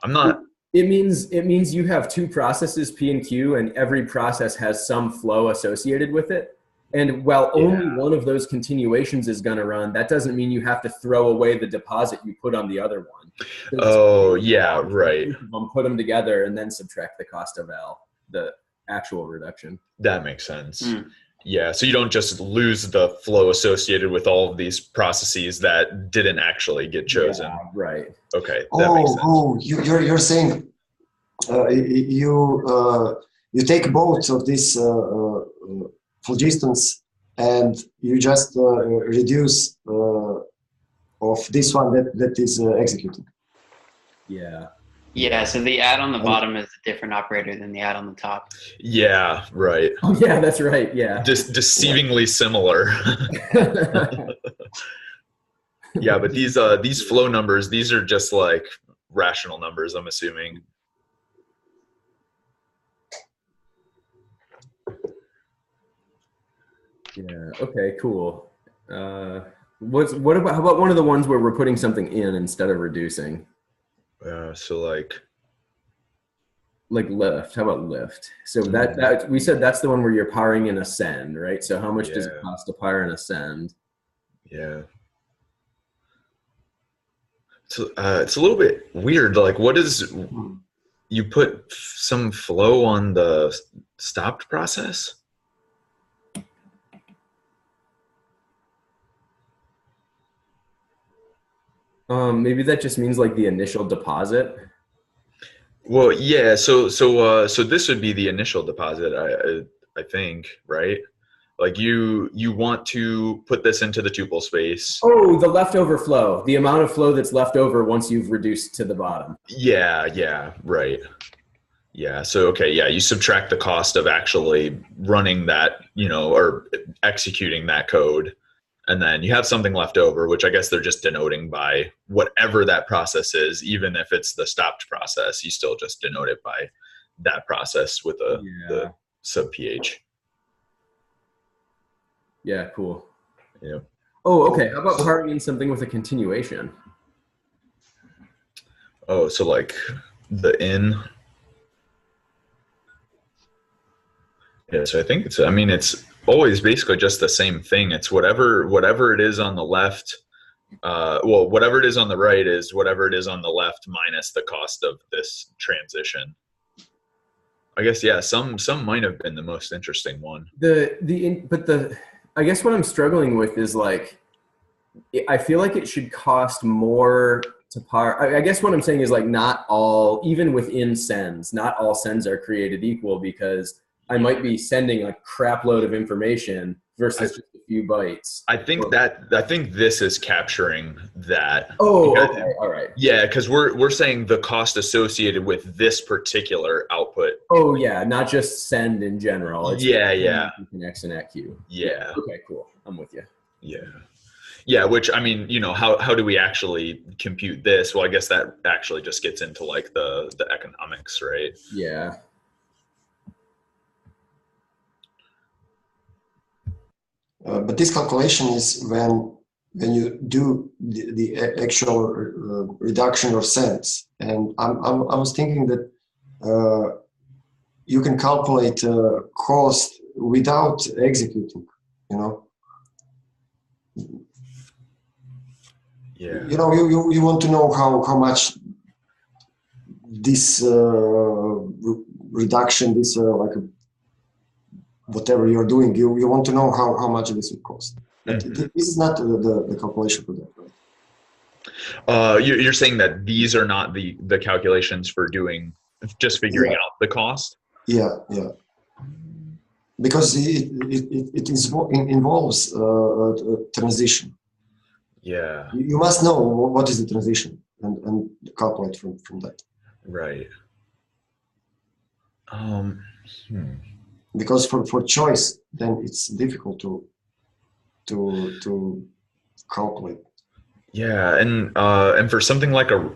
I'm not. It means you have two processes, P and Q, and every process has some flow associated with it. And while only one of those continuations is going to run, that doesn't mean you have to throw away the deposit you put on the other one. Oh, yeah, right. Put them together and then subtract the cost of L, the actual reduction. That makes sense. Yeah, so you don't just lose the flow associated with all of these processes that didn't actually get chosen. Yeah, right. Okay, that makes sense. You're saying you take both of these phlogistones and you just reduce of this one that is executing. Yeah. Yeah, so the add on the bottom is a different operator than the add on the top. Yeah, right. Oh, yeah, that's right. Yeah. Deceivingly similar. Yeah, but these flow numbers, these are just like rational numbers, I'm assuming. Yeah. Okay. Cool. What about how about one of the ones where we're putting something in instead of reducing? So like lift. How about lift? So that we said that's the one where you're powering an ascend, right? So how much does it cost to power an ascend? Yeah. So it's a little bit weird. Like, what is you put some flow on the stopped process? Maybe that just means like the initial deposit. Well, yeah. So this would be the initial deposit, I think, right? Like you want to put this into the tuple space. Oh, the leftover flow, the amount of flow that's left over once you've reduced to the bottom. Yeah, right. Yeah. So okay, yeah, you subtract the cost of actually running that, or executing that code. And then you have something left over, which I guess they're just denoting by whatever that process is. Even if it's the stopped process, you still just denote it by that process with the sub pH. Yeah, cool. Yeah. Oh, okay. How about powering in something with a continuation? Oh, so like the in. Yeah, so I think it's always basically just the same thing. It's whatever it is on the left. Whatever it is on the right is whatever it is on the left minus the cost of this transition. I guess, yeah, some might have been the most interesting one. I guess what I'm struggling with is like, I feel like it should cost more to power. I guess what I'm saying is like not all, even within sends, not all sends are created equal because I might be sending a crap load of information versus just a few bytes. I think this is capturing that. Oh, okay. All right. Yeah, because we're saying the cost associated with this particular output. Oh yeah, not just send in general. It's yeah. X and at Q. Yeah. Okay, cool. I'm with you. Yeah, which I mean, how do we actually compute this? Well, I guess that actually just gets into like the economics, right? Yeah. But this calculation is when you do the actual reduction of cents, and I was thinking that you can calculate cost without executing. Yeah. You want to know how much this reduction, this like whatever you're doing, you want to know how much this would cost. But this is not the calculation for that, right? You're saying that these are not the calculations for just figuring out the cost? Yeah. Because it involves transition. Yeah. You must know what is the transition and calculate from that. Right. Because for choice, then it's difficult to calculate. Yeah, and for something like a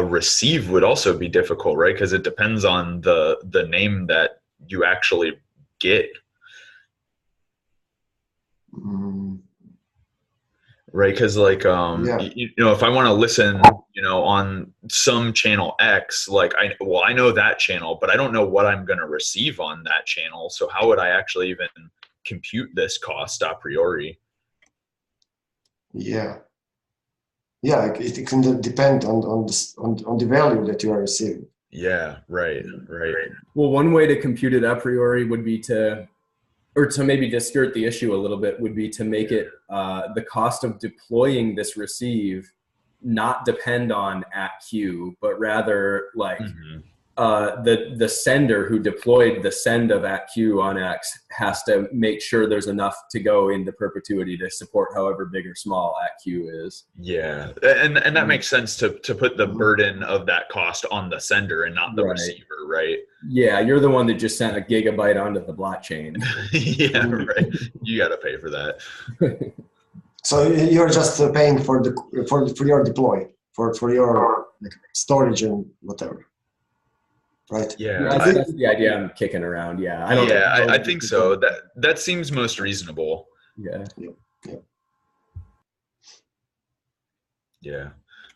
receive would also be difficult, right? Because it depends on the name that you actually get. right? Because like you know, if I want to listen, you know, on some channel X, like I know that channel, but I don't know what I'm going to receive on that channel. So how would I actually even compute this cost a priori? Yeah. Yeah, it can depend on the value that you are receiving. Yeah, right. Well, one way to compute it a priori would be to, or to maybe just skirt the issue a little bit, would be to make it the cost of deploying this receive not depend on @Q, but rather like the sender who deployed the send of @Q on X has to make sure there's enough to go into perpetuity to support however big or small @Q is. Yeah, and that makes sense to put the burden of that cost on the sender and not the receiver, right? Yeah, you're the one that just sent a gigabyte onto the blockchain. Yeah, right. You got to pay for that. So you're just paying for your deploy, for your storage and whatever, right? Yeah, that's the idea I'm kicking around. Yeah, I don't. Yeah, I think so. That seems most reasonable. Yeah.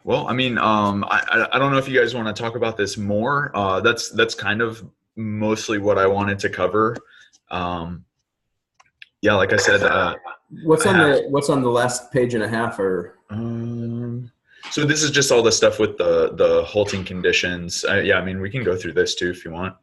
Well, I mean, I don't know if you guys want to talk about this more. That's kind of mostly what I wanted to cover. Yeah, like I said, what's on the last page and a half, or so this is just all the stuff with the halting conditions. Yeah, I mean, we can go through this too if you want.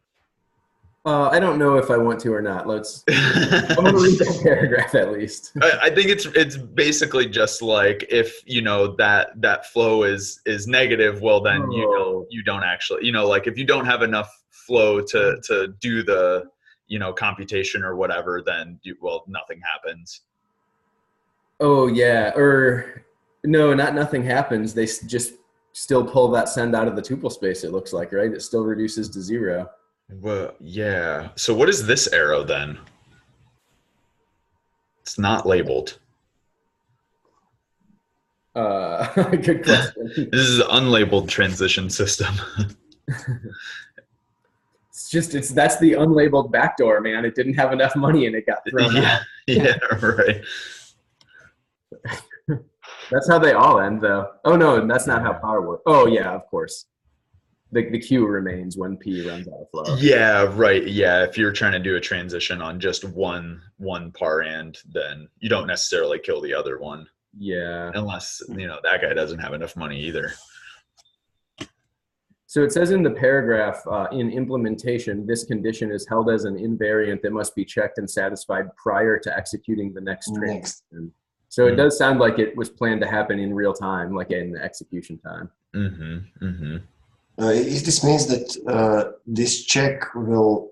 I don't know if I want to or not. I'm going to read that paragraph at least. I think it's basically just like, if you know that flow is negative, well then you don't actually, you know, like if you don't have enough flow to do the, you know, computation or whatever, then nothing happens. Oh yeah, or no, nothing happens. They just still pull that send out of the tuple space. It looks like, right? It still reduces to 0. Well, yeah. So what is this arrow then? It's not labeled. Good question. This is an unlabeled transition system. That's the unlabeled backdoor, man. It didn't have enough money and it got thrown out. Yeah, right. That's how they all end, though. Oh no, that's not how power works. Oh yeah, of course. The Q remains when P runs out of flow. Yeah, right. Yeah, if you're trying to do a transition on just one par end, then you don't necessarily kill the other one. Yeah. Unless, you know, that guy doesn't have enough money either. So it says in the paragraph, in implementation, this condition is held as an invariant that must be checked and satisfied prior to executing the next transaction. So it does sound like it was planned to happen in real time, like in the execution time. This means that this check will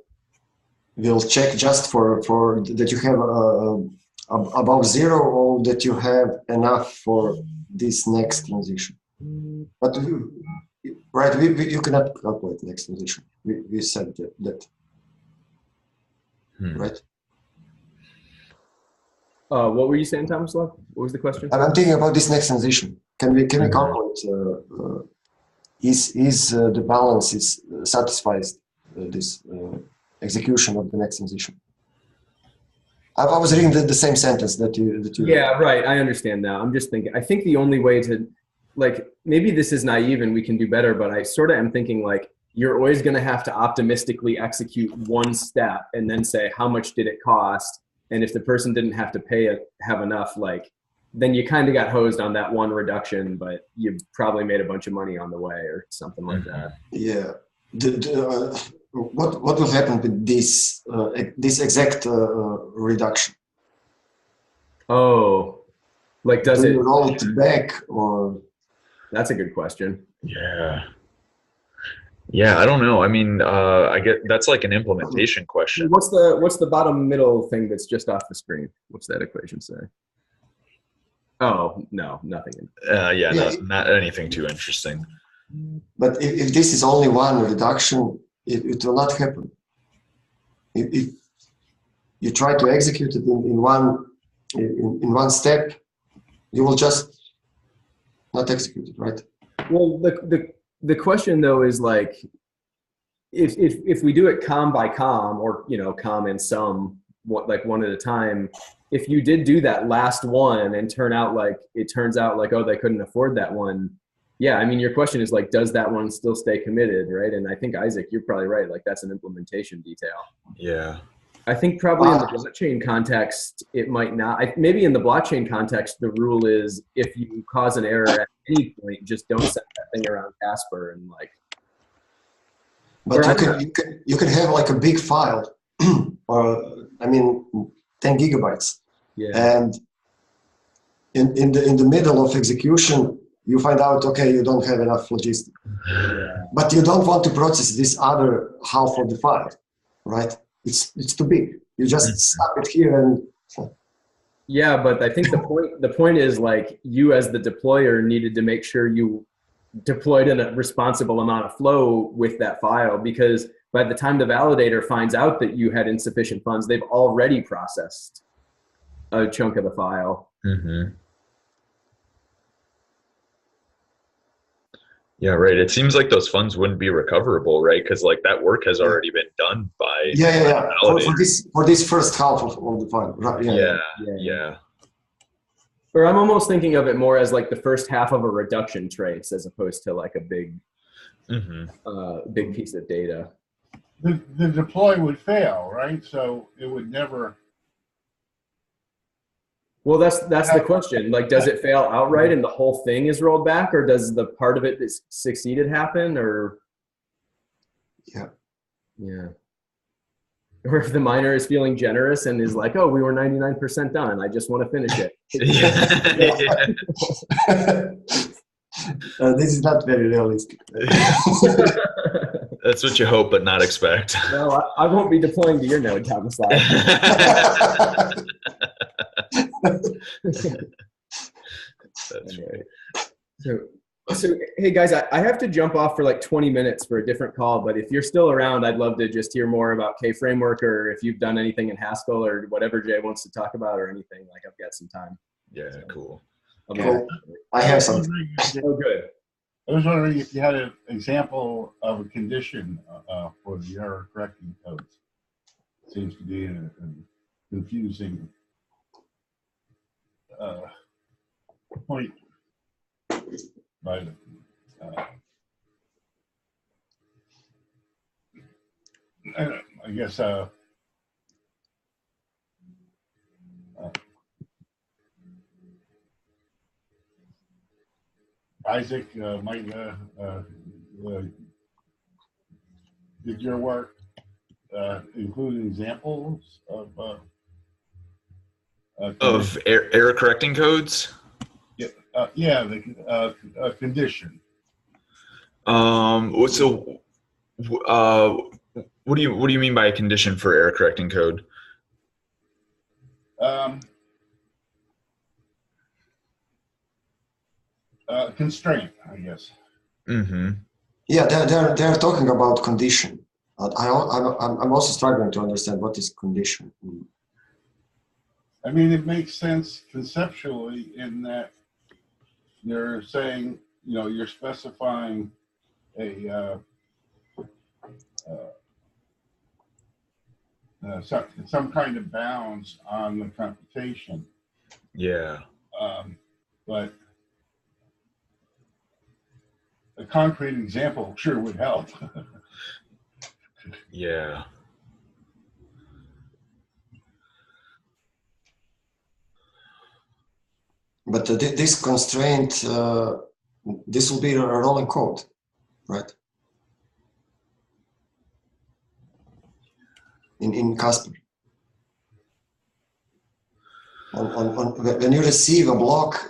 check just for that you have above 0, or that you have enough for this next transition. But right, you cannot calculate next transition. We said that. Right. What were you saying, Tomislav? What was the question? I'm thinking about this next transition. Can we calculate? Is the balance satisfies this execution of the next transition? I was reading the same sentence that you. Yeah, right. I understand now. I'm just thinking. I think the only way to, like, maybe this is naive and we can do better, but I sort of am thinking like you're always going to have to optimistically execute one step and then say how much did it cost, and if the person didn't have to have enough, like, then you kind of got hosed on that one reduction, but you probably made a bunch of money on the way or something like that. Yeah. What will happen with this exact reduction? Oh, like do you roll it back, or? That's a good question. Yeah, I don't know. I mean, I get that's like an implementation question. What's the bottom middle thing that's just off the screen? What's that equation say? Oh, no, nothing. Not anything too interesting. But if this is only one reduction, it will not happen. If you try to execute it in one step, you will just not execute it, right? Well, the question though is like, if we do it com by com, or, you know, com and sum, like one at a time, if you did do that last one and it turns out like, oh, they couldn't afford that one. Yeah, I mean, your question is like, does that one still stay committed, right? And I think, Isaac, you're probably right. Like, that's an implementation detail. Yeah. I think probably in the blockchain context, it might not. Maybe in the blockchain context, the rule is if you cause an error at any point, just don't set that thing around Casper and like. But you can have like a big file, or I mean, 10 gigabytes, and in the middle of execution, you find out, okay, you don't have enough logistics, but you don't want to process this other half of the file, right? It's too big. You just stop it here and. Yeah, but I think the point is like you as the deployer needed to make sure you deployed in a responsible amount of flow with that file, because by the time the validator finds out that you had insufficient funds, they've already processed a chunk of the file. Mm-hmm. Yeah, right. It seems like those funds wouldn't be recoverable, right? Because like that work has already been done by for this first half of the file. Right. Yeah. Or I'm almost thinking of it more as like the first half of a reduction trace as opposed to like a big big piece of data. The deploy would fail, right? So it would never. Well, that's the question. Like, does it fail outright and the whole thing is rolled back, or does the part of it that succeeded happen, or? Yeah. Or if the miner is feeling generous and is like, oh, we were 99% done, I just want to finish it. This is not very realistic. That's what you hope but not expect. Well, I won't be deploying to your node, Tomislav. That's right. So hey guys, I have to jump off for like 20 minutes for a different call, but if you're still around, I'd love to just hear more about K-Framework, or if you've done anything in Haskell or whatever Jay wants to talk about or anything. Like, I've got some time. Yeah, cool. I have some. Oh, good. I was wondering if you had an example of a condition for the error correcting codes. It seems to be a confusing point. But I guess Isaac might did your work include examples of error correcting codes? The condition. So what do you mean by a condition for error correcting code? Constraint, I guess. Mm-hmm. Yeah, they're talking about condition. I'm also struggling to understand what is condition. I mean, it makes sense conceptually in that you're saying, you're specifying a some kind of bounds on the computation. Yeah. But a concrete example sure would help. Yeah. But this constraint, this will be a rolling code, right? In Casper. When you receive a block,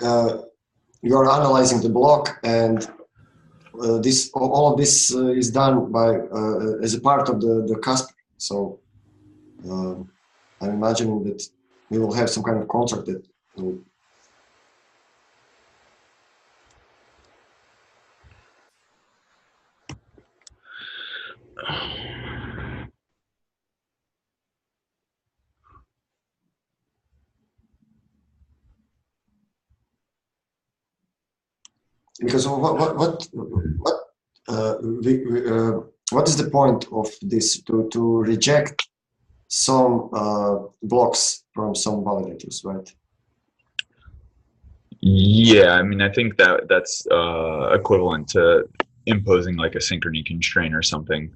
you are analyzing the block, and all of this is done by as a part of the Casper. So I'm imagining that we will have some kind of contract that will. Because what is the point of this? To reject some blocks from some validators, right? Yeah, I mean, I think that's equivalent to imposing like a synchrony constraint or something.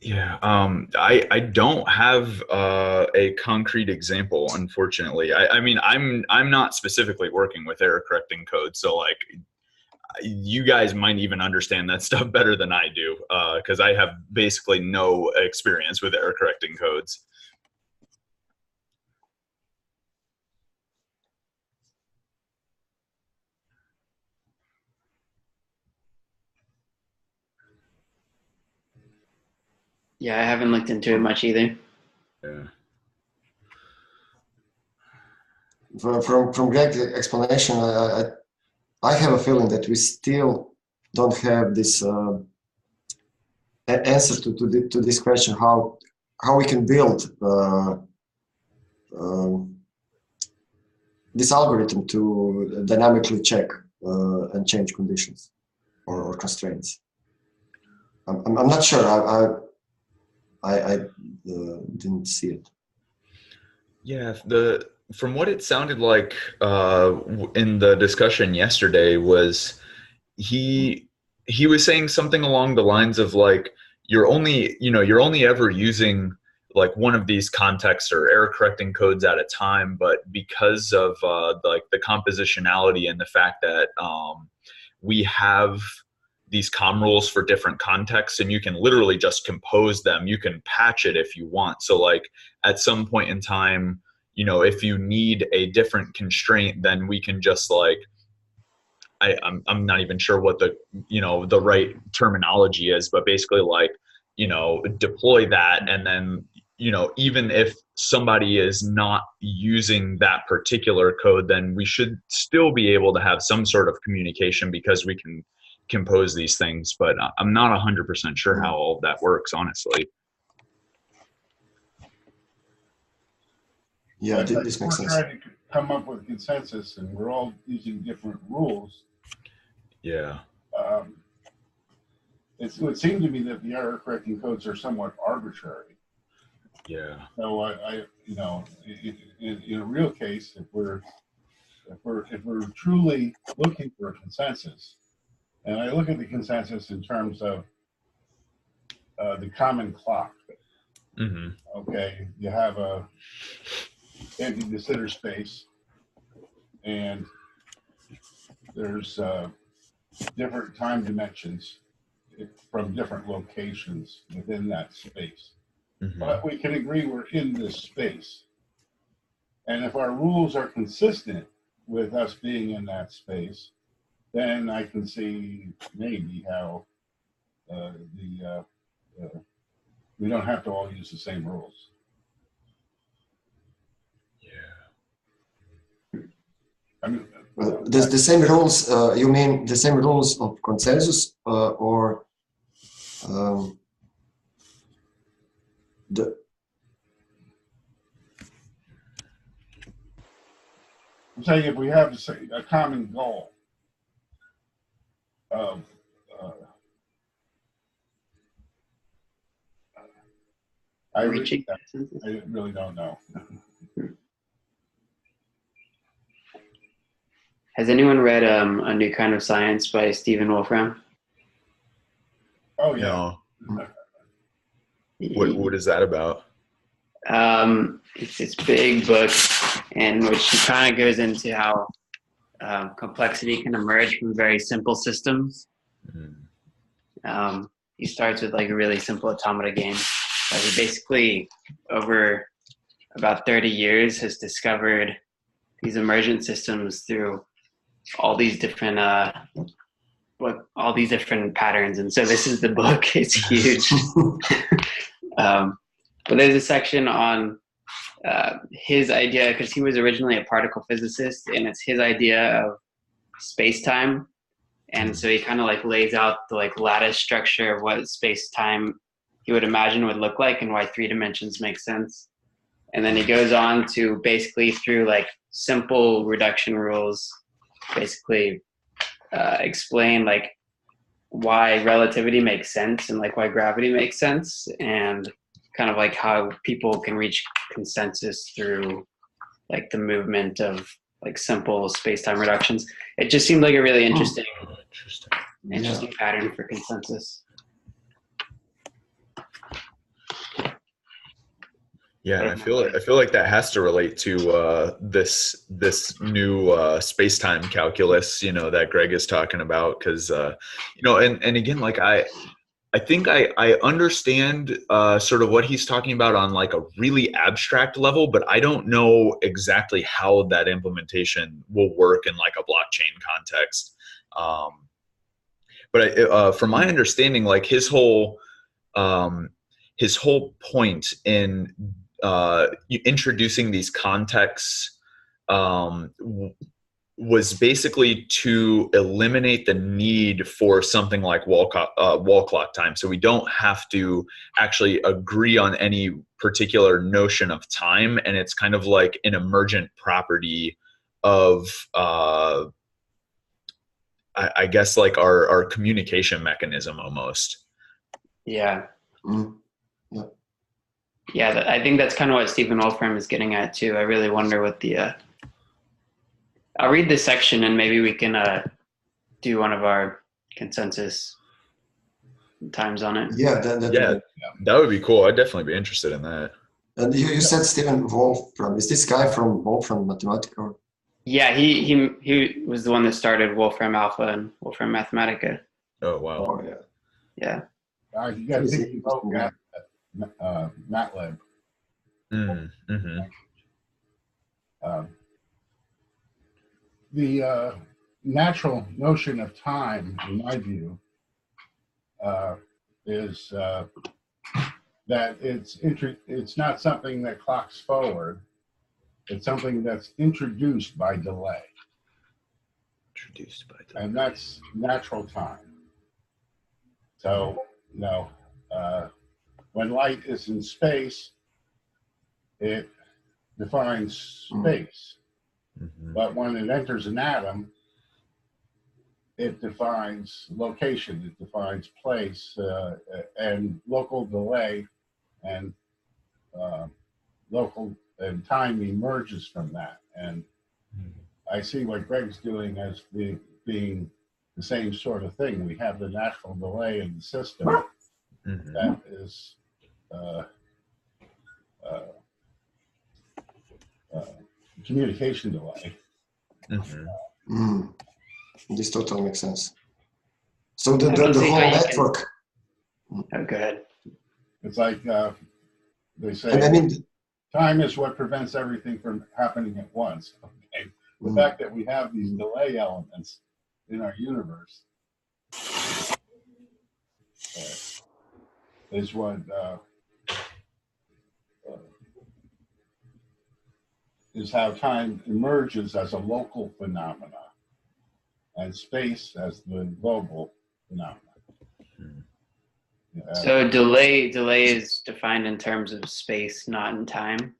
Yeah, I don't have a concrete example, unfortunately. I mean, I'm not specifically working with error correcting code, so like you guys might even understand that stuff better than I do, because I have basically no experience with error correcting codes. Yeah, I haven't looked into it much either. Yeah. From Greg's explanation, I have a feeling that we still don't have this answer to this question, how we can build this algorithm to dynamically check and change conditions or constraints. I'm not sure. I didn't see it. Yeah, from what it sounded like in the discussion yesterday was he was saying something along the lines of like you're only ever using like one of these contexts or error correcting codes at a time, but because of like the compositionality and the fact that we have these com rules for different contexts and you can literally just compose them, you can patch it if you want. So like at some point in time, if you need a different constraint, then we can just like I'm not even sure what the right terminology is, but basically like deploy that, and then even if somebody is not using that particular code, then we should still be able to have some sort of communication because we can compose these things. But I'm not 100% sure how all of that works, honestly. Yeah, this makes sense. We're trying to come up with consensus, and we're all using different rules. Yeah. It would seem to me that the error correcting codes are somewhat arbitrary. Yeah. So in a real case, if we're truly looking for a consensus, and I look at the consensus in terms of the common clock. Mm-hmm. Okay, you have a empty de Sitter space, and there's different time dimensions from different locations within that space. Mm-hmm. But we can agree we're in this space. And if our rules are consistent with us being in that space, then I can see maybe how we don't have to all use the same rules. Yeah. I mean, the same rules, you mean the same rules of consensus or I'm saying if we have a common goal of I really don't know. Has anyone read A New Kind of Science by Stephen Wolfram? Oh yeah. No. What is that about? It's this big book in which he kind of goes into how complexity can emerge from very simple systems. Mm-hmm. He starts with like a really simple automata game. He basically, over about 30 years, has discovered these emergent systems through all these different patterns. And so this is the book. It's huge. But there's a section on his idea, because he was originally a particle physicist, and it's his idea of space-time. And so he kind of like lays out the like lattice structure of what space-time he would imagine would look like and why 3 dimensions make sense. And then he goes on to basically through like simple reduction rules, basically explain like why relativity makes sense and like why gravity makes sense, and kind of like how people can reach consensus through like the movement of like simple space-time reductions. It just seemed like a really interesting pattern for consensus. Yeah, and I feel like that has to relate to this new space-time calculus, that Greg is talking about, because and again, like I think I understand sort of what he's talking about on like a really abstract level, but I don't know exactly how that implementation will work in like a blockchain context. But from my understanding, like his whole point in introducing these contexts was basically to eliminate the need for something like wall clock time. So we don't have to actually agree on any particular notion of time. And it's kind of like an emergent property of, I guess, like our communication mechanism almost. Yeah. Mm. Yeah, I think that's kind of what Stephen Wolfram is getting at too. I really wonder what the I'll read this section and maybe we can do one of our consensus times on it. Yeah, that would be cool. I'd definitely be interested in that. And you said Stephen Wolfram. Is this guy from Wolfram Mathematica? Or? Yeah, he was the one that started Wolfram Alpha and Wolfram Mathematica. Oh wow. Oh yeah. Yeah. You got to think he wrote MATLAB. Mm-hmm. The natural notion of time, in my view, is that it's not something that clocks forward. It's something that's introduced by delay. And that's natural time. So, when light is in space, it defines space. Mm-hmm. But when it enters an atom, it defines location, it defines place, and local delay and local and time emerges from that. And I see what Greg's doing as being the same sort of thing. We have the natural delay in the system that is communication delay. This totally makes sense. So the whole network. Oh, go ahead. It's like they say, and I mean, time is what prevents everything from happening at once. Okay? The fact that we have these delay elements in our universe is what is how time emerges as a local phenomena and space as the global phenomena. So delay is defined in terms of space, not in time.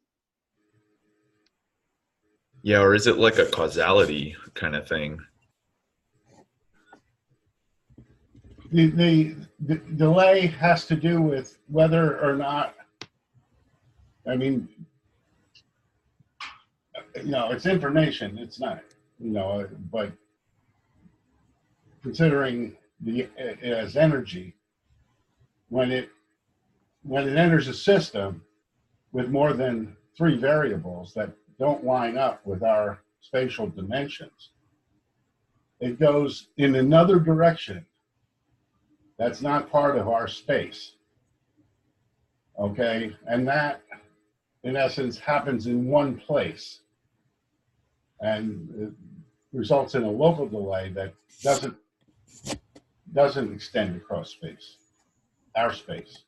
Yeah, or is it like a causality kind of thing? The delay has to do with whether or not, I mean, it's information. It's not, but considering it as energy, when it enters a system with more than 3 variables that don't line up with our spatial dimensions, it goes in another direction that's not part of our space. Okay, and that in essence happens in one place, and it results in a local delay that doesn't extend across space, our space.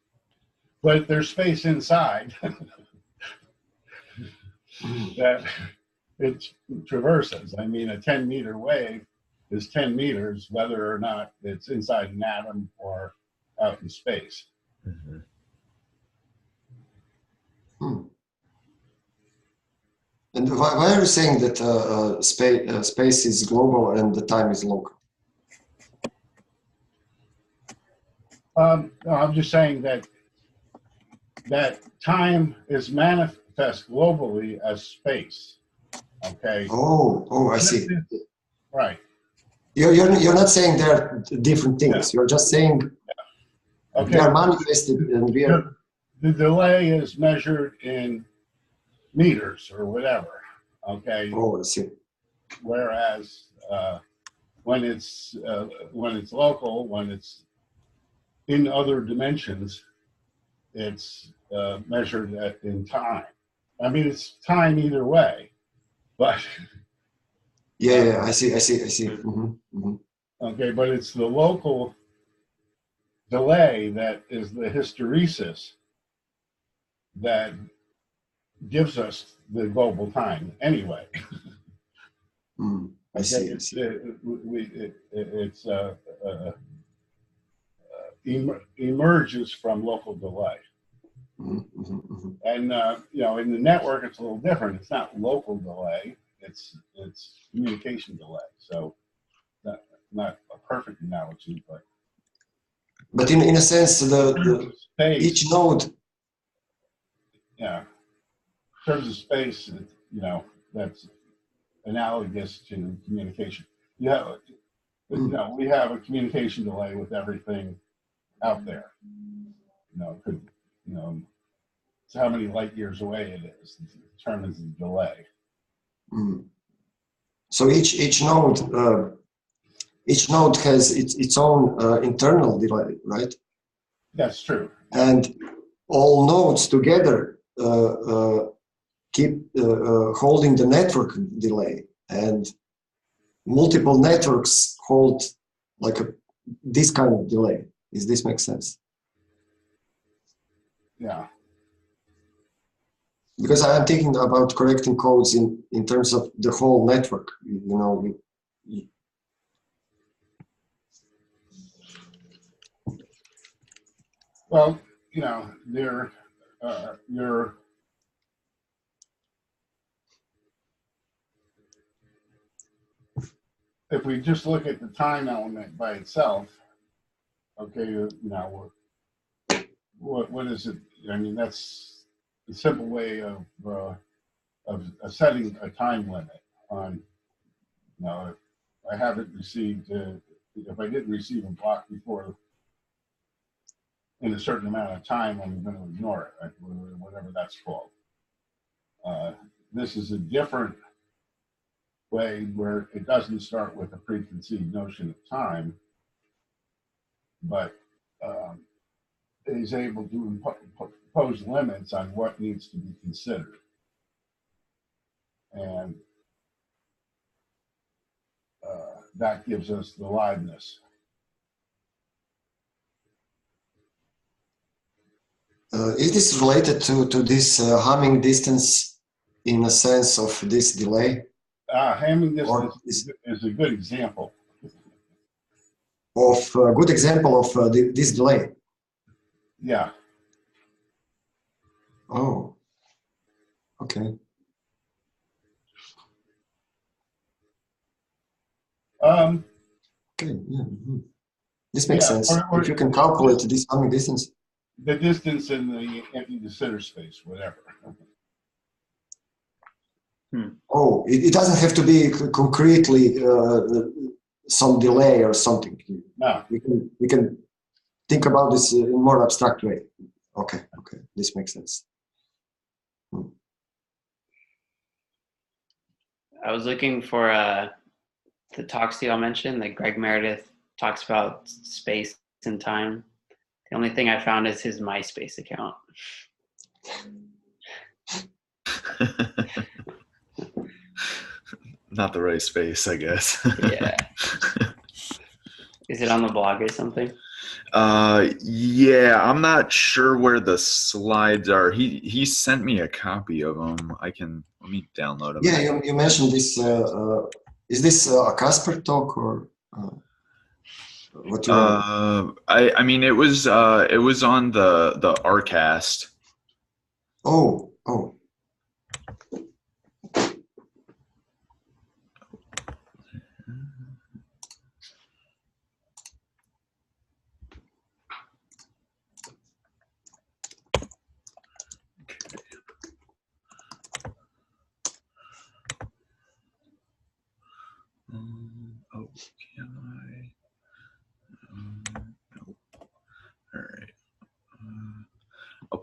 But there's space inside that it traverses. I mean, a 10-meter wave is 10 meters, whether or not it's inside an atom or out in space. And why are you saying that space is global and the time is local? No, I'm just saying that time is manifest globally as space. Okay. Oh, I see. Right. You're not saying they're different things. Yeah. You're just saying okay. They are manifested and we are. The delay is measured in meters or whatever. Okay. Oh, I see. Whereas when it's local, when it's in other dimensions, it's measured in time. I mean, it's time either way, but yeah, I see. Mm-hmm. Mm-hmm. Okay, but it's the local delay that is the hysteresis that gives us the global time anyway. I see. It's emerges from local delay. And in the network, it's a little different. It's not local delay. It's communication delay. So not a perfect analogy, but in a sense, the space, each node. Yeah. In terms of space, that's analogous to communication. We have a communication delay with everything out there. It's how many light years away it is. It determines the delay. So each node has its own internal delay, right? That's true. And all nodes together keep holding the network delay, and multiple networks hold like this kind of delay. Does this make sense? Yeah. Because I am thinking about correcting codes in terms of the whole network. Well, if we just look at the time element by itself, okay, what is it? I mean, that's a simple way of setting a time limit on, if I haven't received, if I didn't receive a block before in a certain amount of time, I'm going to ignore it, whatever that's called. This is a different way where it doesn't start with a preconceived notion of time, but is able to impose limits on what needs to be considered. And that gives us the liveness. Is this related to this Hamming distance in a sense of this delay? Hamming distance is a good example. Of a good example of this delay? Yeah. Oh, okay. Okay, yeah. This makes sense. Or if you can calculate this Hamming distance. The distance in the empty de Sitter space, whatever. Oh, it doesn't have to be concretely some delay or something. No. We can think about this in a more abstract way. Okay, this makes sense. I was looking for the talks y'all mentioned, that Greg Meredith talks about space and time. The only thing I found is his MySpace account. Not the right space, I guess. Yeah. Is it on the blog or something? Yeah, I'm not sure where the slides are. He sent me a copy of them. Let me download them. Yeah, you mentioned this. Is this a Casper talk or what? I mean, it was on the Rcast. Oh.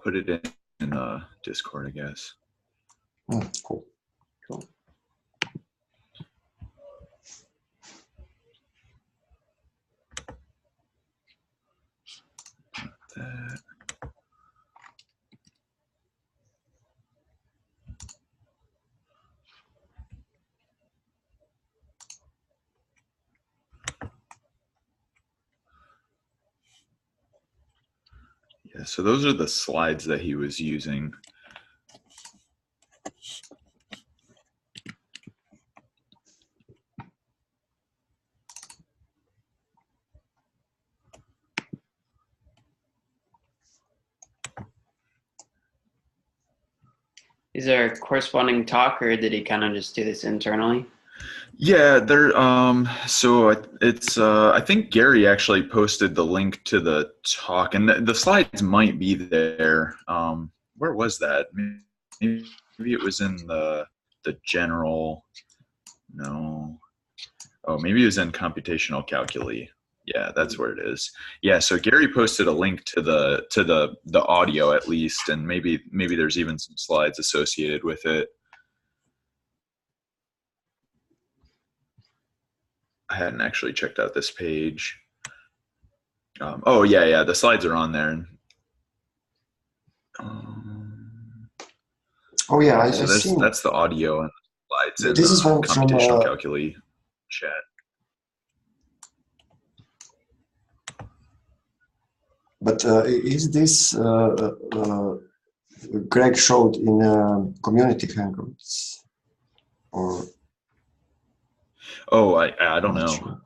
put it in Discord, I guess. Cool. Cool. That. Yeah, so those are the slides that he was using. Is there a corresponding talk, or did he kind of just do this internally? Yeah, there. So it's. I think Gary actually posted the link to the talk, and the slides might be there. Where was that? Maybe it was in the general. No. Oh, maybe it was in computational calculi. Yeah, that's where it is. Yeah, so Gary posted a link to the audio at least, and maybe there's even some slides associated with it. I hadn't actually checked out this page. Oh yeah, the slides are on there. Oh yeah, so that's the audio and the slides. This is from computational calculi chat. But is this Greg showed in community hangouts, or? Oh, I don't know. Sure.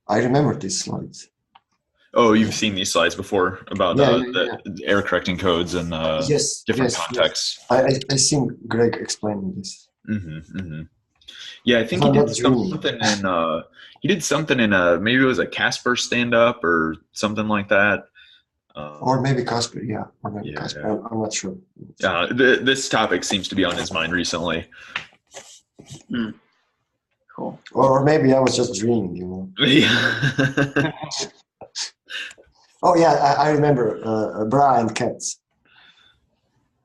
I remember these slides. Oh, you've seen these slides before about the error correcting codes and different contexts. Yes. I seen Greg explaining this. Yeah, I think he did something in maybe it was a Casper stand up or something like that. Or maybe Casper, yeah. Or maybe Casper. Yeah. I'm not sure. This topic seems to be on his mind recently. Cool. Or maybe I was just dreaming, you know. Yeah. Oh yeah, I remember bra and cats.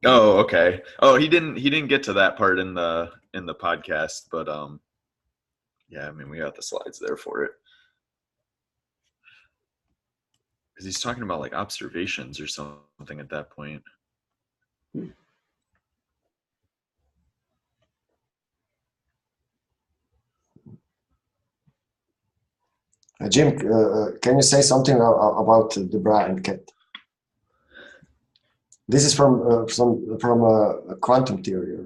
Oh, okay. Oh, he didn't get to that part in the podcast, but yeah, I mean we got the slides there for it. Because he's talking about like observations or something at that point. Jim, can you say something about the bra and cat? This is from a quantum theory,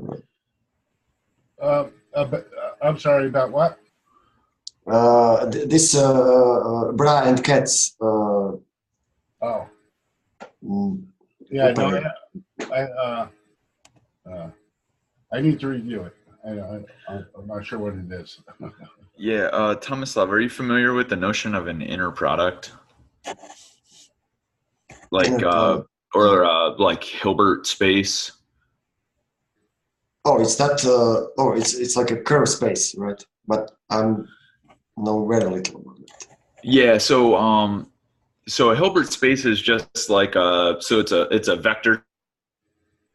right? I'm sorry, about what? This bra and cats. Yeah, no, I need to review it. I'm not sure what it is. Yeah, Tomislav, are you familiar with the notion of an inner product? Like, like Hilbert space? Oh, it's that. It's like a curved space, right? But I'm know very little about it. Yeah, so a Hilbert space is just like so it's a vector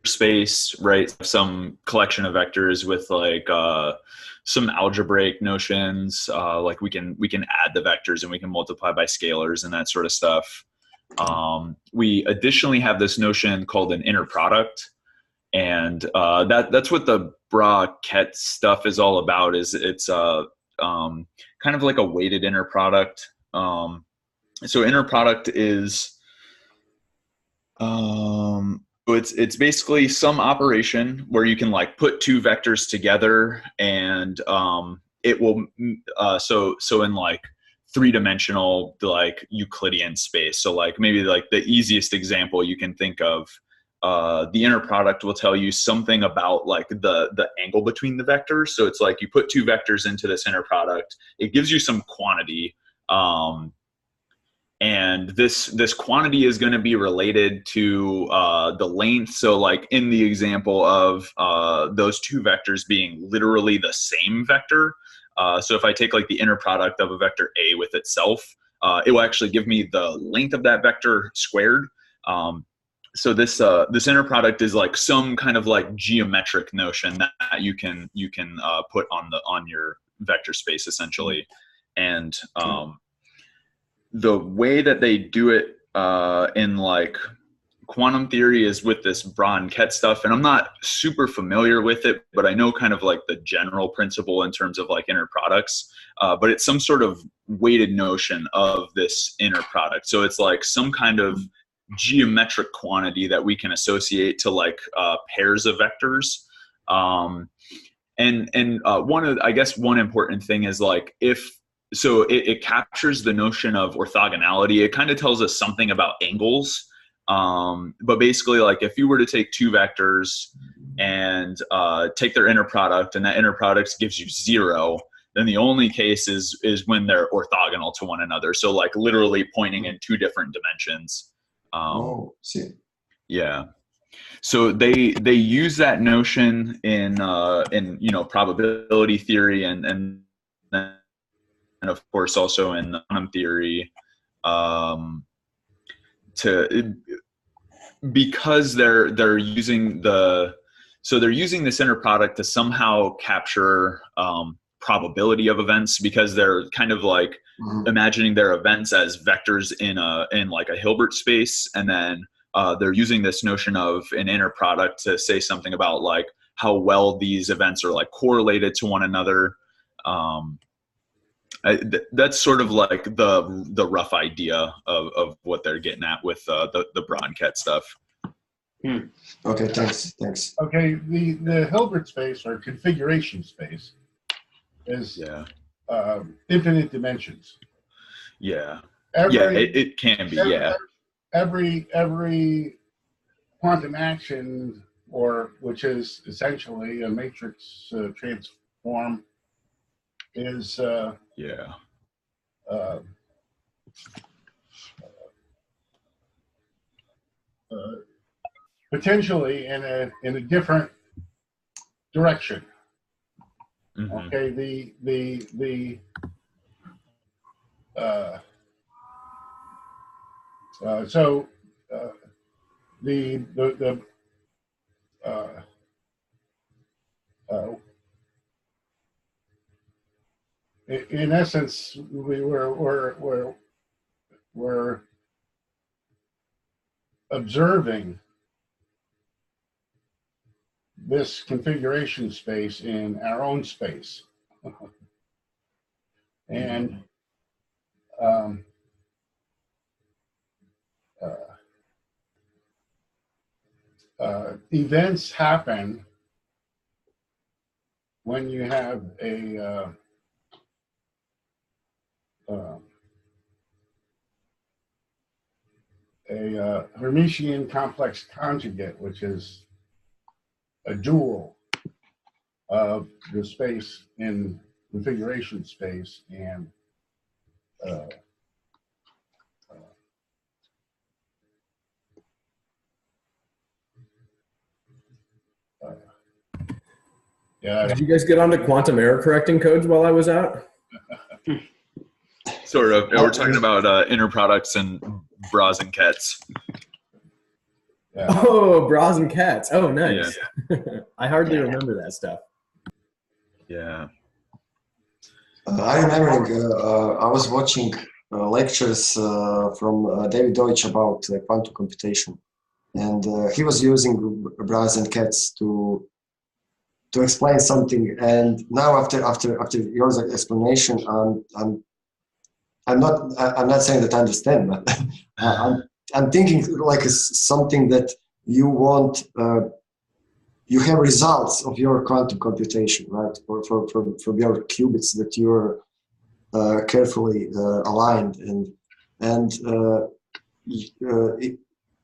space, right? Some collection of vectors with like some algebraic notions, like we can add the vectors and we can multiply by scalars and that sort of stuff. We additionally have this notion called an inner product, and that's what the Bra-Ket stuff is all about. Is it's kind of like a weighted inner product. So inner product is it's basically some operation where you can like put two vectors together, and it will so in like three-dimensional like Euclidean space. So like maybe like the easiest example you can think of, the inner product will tell you something about like the angle between the vectors. So it's like you put two vectors into this inner product, it gives you some quantity, and this quantity is going to be related to the length. So like in the example of those two vectors being literally the same vector, so if I take like the inner product of a vector A with itself, it will actually give me the length of that vector squared. So this inner product is like some kind of like geometric notion that you can put on your vector space essentially. And the way that they do it in like quantum theory is with this Braun-Ket stuff, and I'm not super familiar with it, but I know kind of like the general principle in terms of like inner products. But it's some sort of weighted notion of this inner product. So it's like some kind of geometric quantity that we can associate to like pairs of vectors. And one important thing is like it captures the notion of orthogonality. It kind of tells us something about angles. But basically, like if you were to take two vectors and take their inner product, and that inner product gives you 0, then the only case is when they're orthogonal to one another. So like literally pointing in 2 different dimensions. See. Yeah. So they use that notion in probability theory and of course also in quantum theory, because they're using this inner product to somehow capture probability of events, because they're kind of like imagining their events as vectors in like a Hilbert space, and then they're using this notion of an inner product to say something about like how well these events are like correlated to one another. That's sort of like the rough idea of what they're getting at with the Braun-Ket stuff. Okay, thanks. Okay, the Hilbert space or configuration space is infinite dimensions. Yeah. It can be. Every quantum action, which is essentially a matrix transform, is potentially in a different direction. Okay, in essence, we're observing this configuration space in our own space. And events happen when you have a Hermitian complex conjugate, which is a dual of the space in configuration space and Did you guys get onto quantum error correcting codes while I was out? Sort of. We're talking about inner products and bras and kets. Yeah. Oh, bras and cats. Oh, nice. Yeah. I hardly remember that stuff. Yeah. I remember I was watching lectures from David Deutsch about quantum computation, and he was using bras and cats to explain something. And now after your explanation, I'm not saying that I understand, but I'm thinking like it's something that you want. You have results of your quantum computation, right? For your qubits that you're carefully aligned, and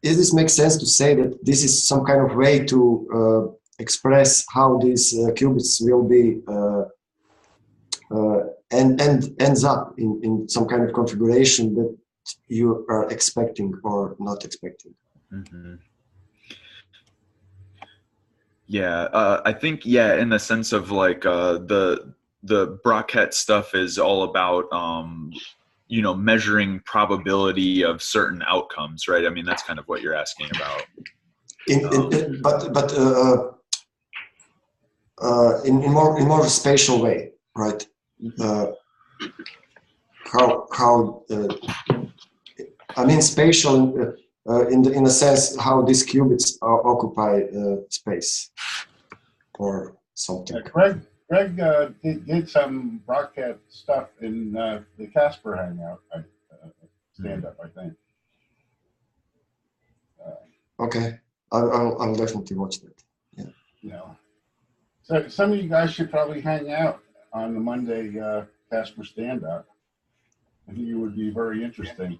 this makes sense to say that this is some kind of way to express how these qubits will be and ends up in some kind of configuration that you are expecting or not expecting. Mm-hmm. Yeah, I think in the sense of like the Braun-Ket stuff is all about measuring probability of certain outcomes, right? I mean, that's kind of what you're asking about. In more spatial way, right? I mean spatial in a sense how these qubits occupy space or something. Greg did some broadcast stuff in the Casper Hangout stand-up, I think. Okay, I'll definitely watch that. Yeah. So some of you guys should probably hang out on the Monday Casper stand-up. I think it would be very interesting.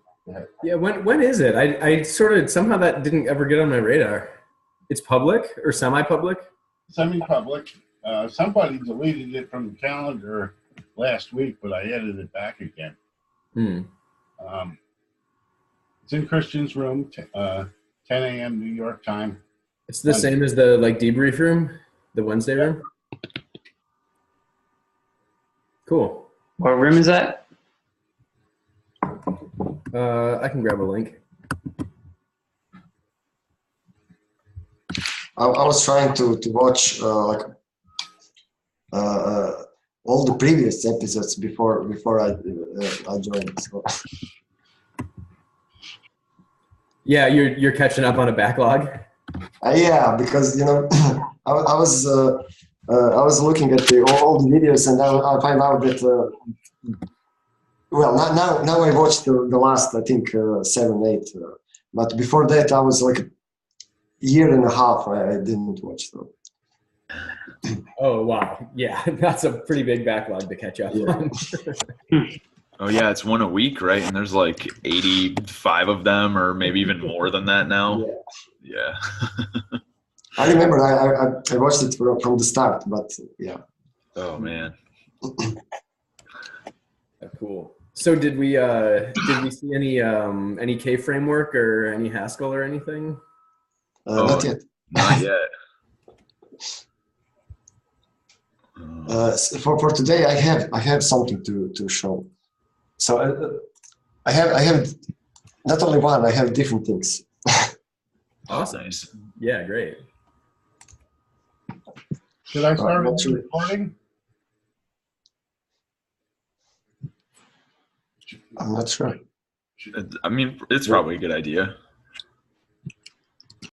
Yeah, when is it? I sort of somehow that didn't ever get on my radar. It's public or semi-public? Semi-public. Somebody deleted it from the calendar last week, but I added it back again. It's in Christian's room, 10 a.m. New York time. It's the same as the debrief room, the Wednesday room? Cool. What room is that? I can grab a link. I was trying to watch all the previous episodes before I joined. So. Yeah, you're catching up on a backlog. Yeah, because I was looking at all the videos and I find out that now I watched the last I think 7, 8, but before that I was like a year and a half I didn't watch them. Oh wow, yeah, that's a pretty big backlog to catch up on. Oh yeah, it's one a week, right? And there's like 85 of them, or maybe even more than that now. Yeah. I remember I watched it from the start, but yeah. Oh man. Cool. So did we see any K framework or any Haskell or anything? Not yet. Not yet. For today, I have something to show. So I have not only one. I have different things. Awesome. Nice. Yeah, great. Should I start recording? I'm not sure. I mean, it's probably a good idea.